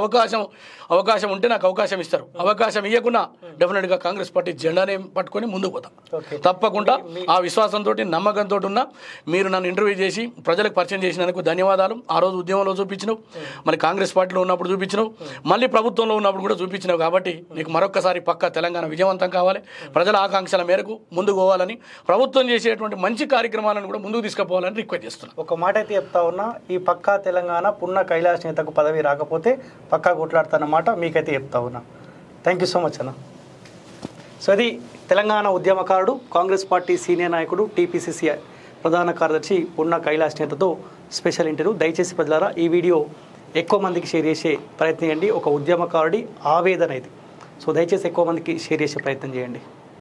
అవకాశం ఉంటే నాకు అవకాశం ఇస్తారు. అవకాశం ఇవ్వకుండా డెఫినెట్గా కాంగ్రెస్ పార్టీ జెండానే పట్టుకొని ముందుకు పోతాం. తప్పకుండా ఆ విశ్వాసంతో నమ్మకంతో ఉన్న మీరు నన్ను ఇంటర్వ్యూ చేసి ప్రజలకు పరిచయం చేసినందుకు ధన్యవాదాలు. ఆ రోజు ఉద్యమంలో చూపించినావు, మళ్ళీ కాంగ్రెస్ పార్టీలో ఉన్నప్పుడు చూపించినావు, మళ్ళీ ప్రభుత్వంలో ఉన్నప్పుడు కూడా చూపించినావు. కాబట్టి నీకు మరొకసారి పక్కా తెలంగాణ విజయవంతం కావాలి, ప్రజల ఆకాంక్షల మేరకు ముందుకు పోవాలని, ప్రభుత్వం చేసేటువంటి మంచి కార్యక్రమాలను కూడా ముందుకు తీసుకుపోవాలని రిక్వెస్ట్ చేస్తున్నాను. ఒక మాట అయితే చెప్తా ఉన్నా, ఈ పక్కా తెలంగాణ పున్న కైలాష్ నేతకు పదవి రాకపోతే పక్కా కొట్లాడుతానమాట మీకైతే చెప్తా ఉన్నా. థ్యాంక్ యూ సో మచ్ అన్న. సో ఇది తెలంగాణ ఉద్యమకారుడు, కాంగ్రెస్ పార్టీ సీనియర్ నాయకుడు, టీపీసీసీ ప్రధాన కార్యదర్శి పున్న కైలాష్ నేతతో స్పెషల్ ఇంటర్వ్యూ. దయచేసి ప్రజలారా ఈ వీడియో ఎక్కువ మందికి షేర్ చేసే ప్రయత్నం చేయండి. ఒక ఉద్యమకారుడి ఆవేదన ఇది. సో దయచేసి ఎక్కువ మందికి షేర్ చేసే ప్రయత్నం చేయండి.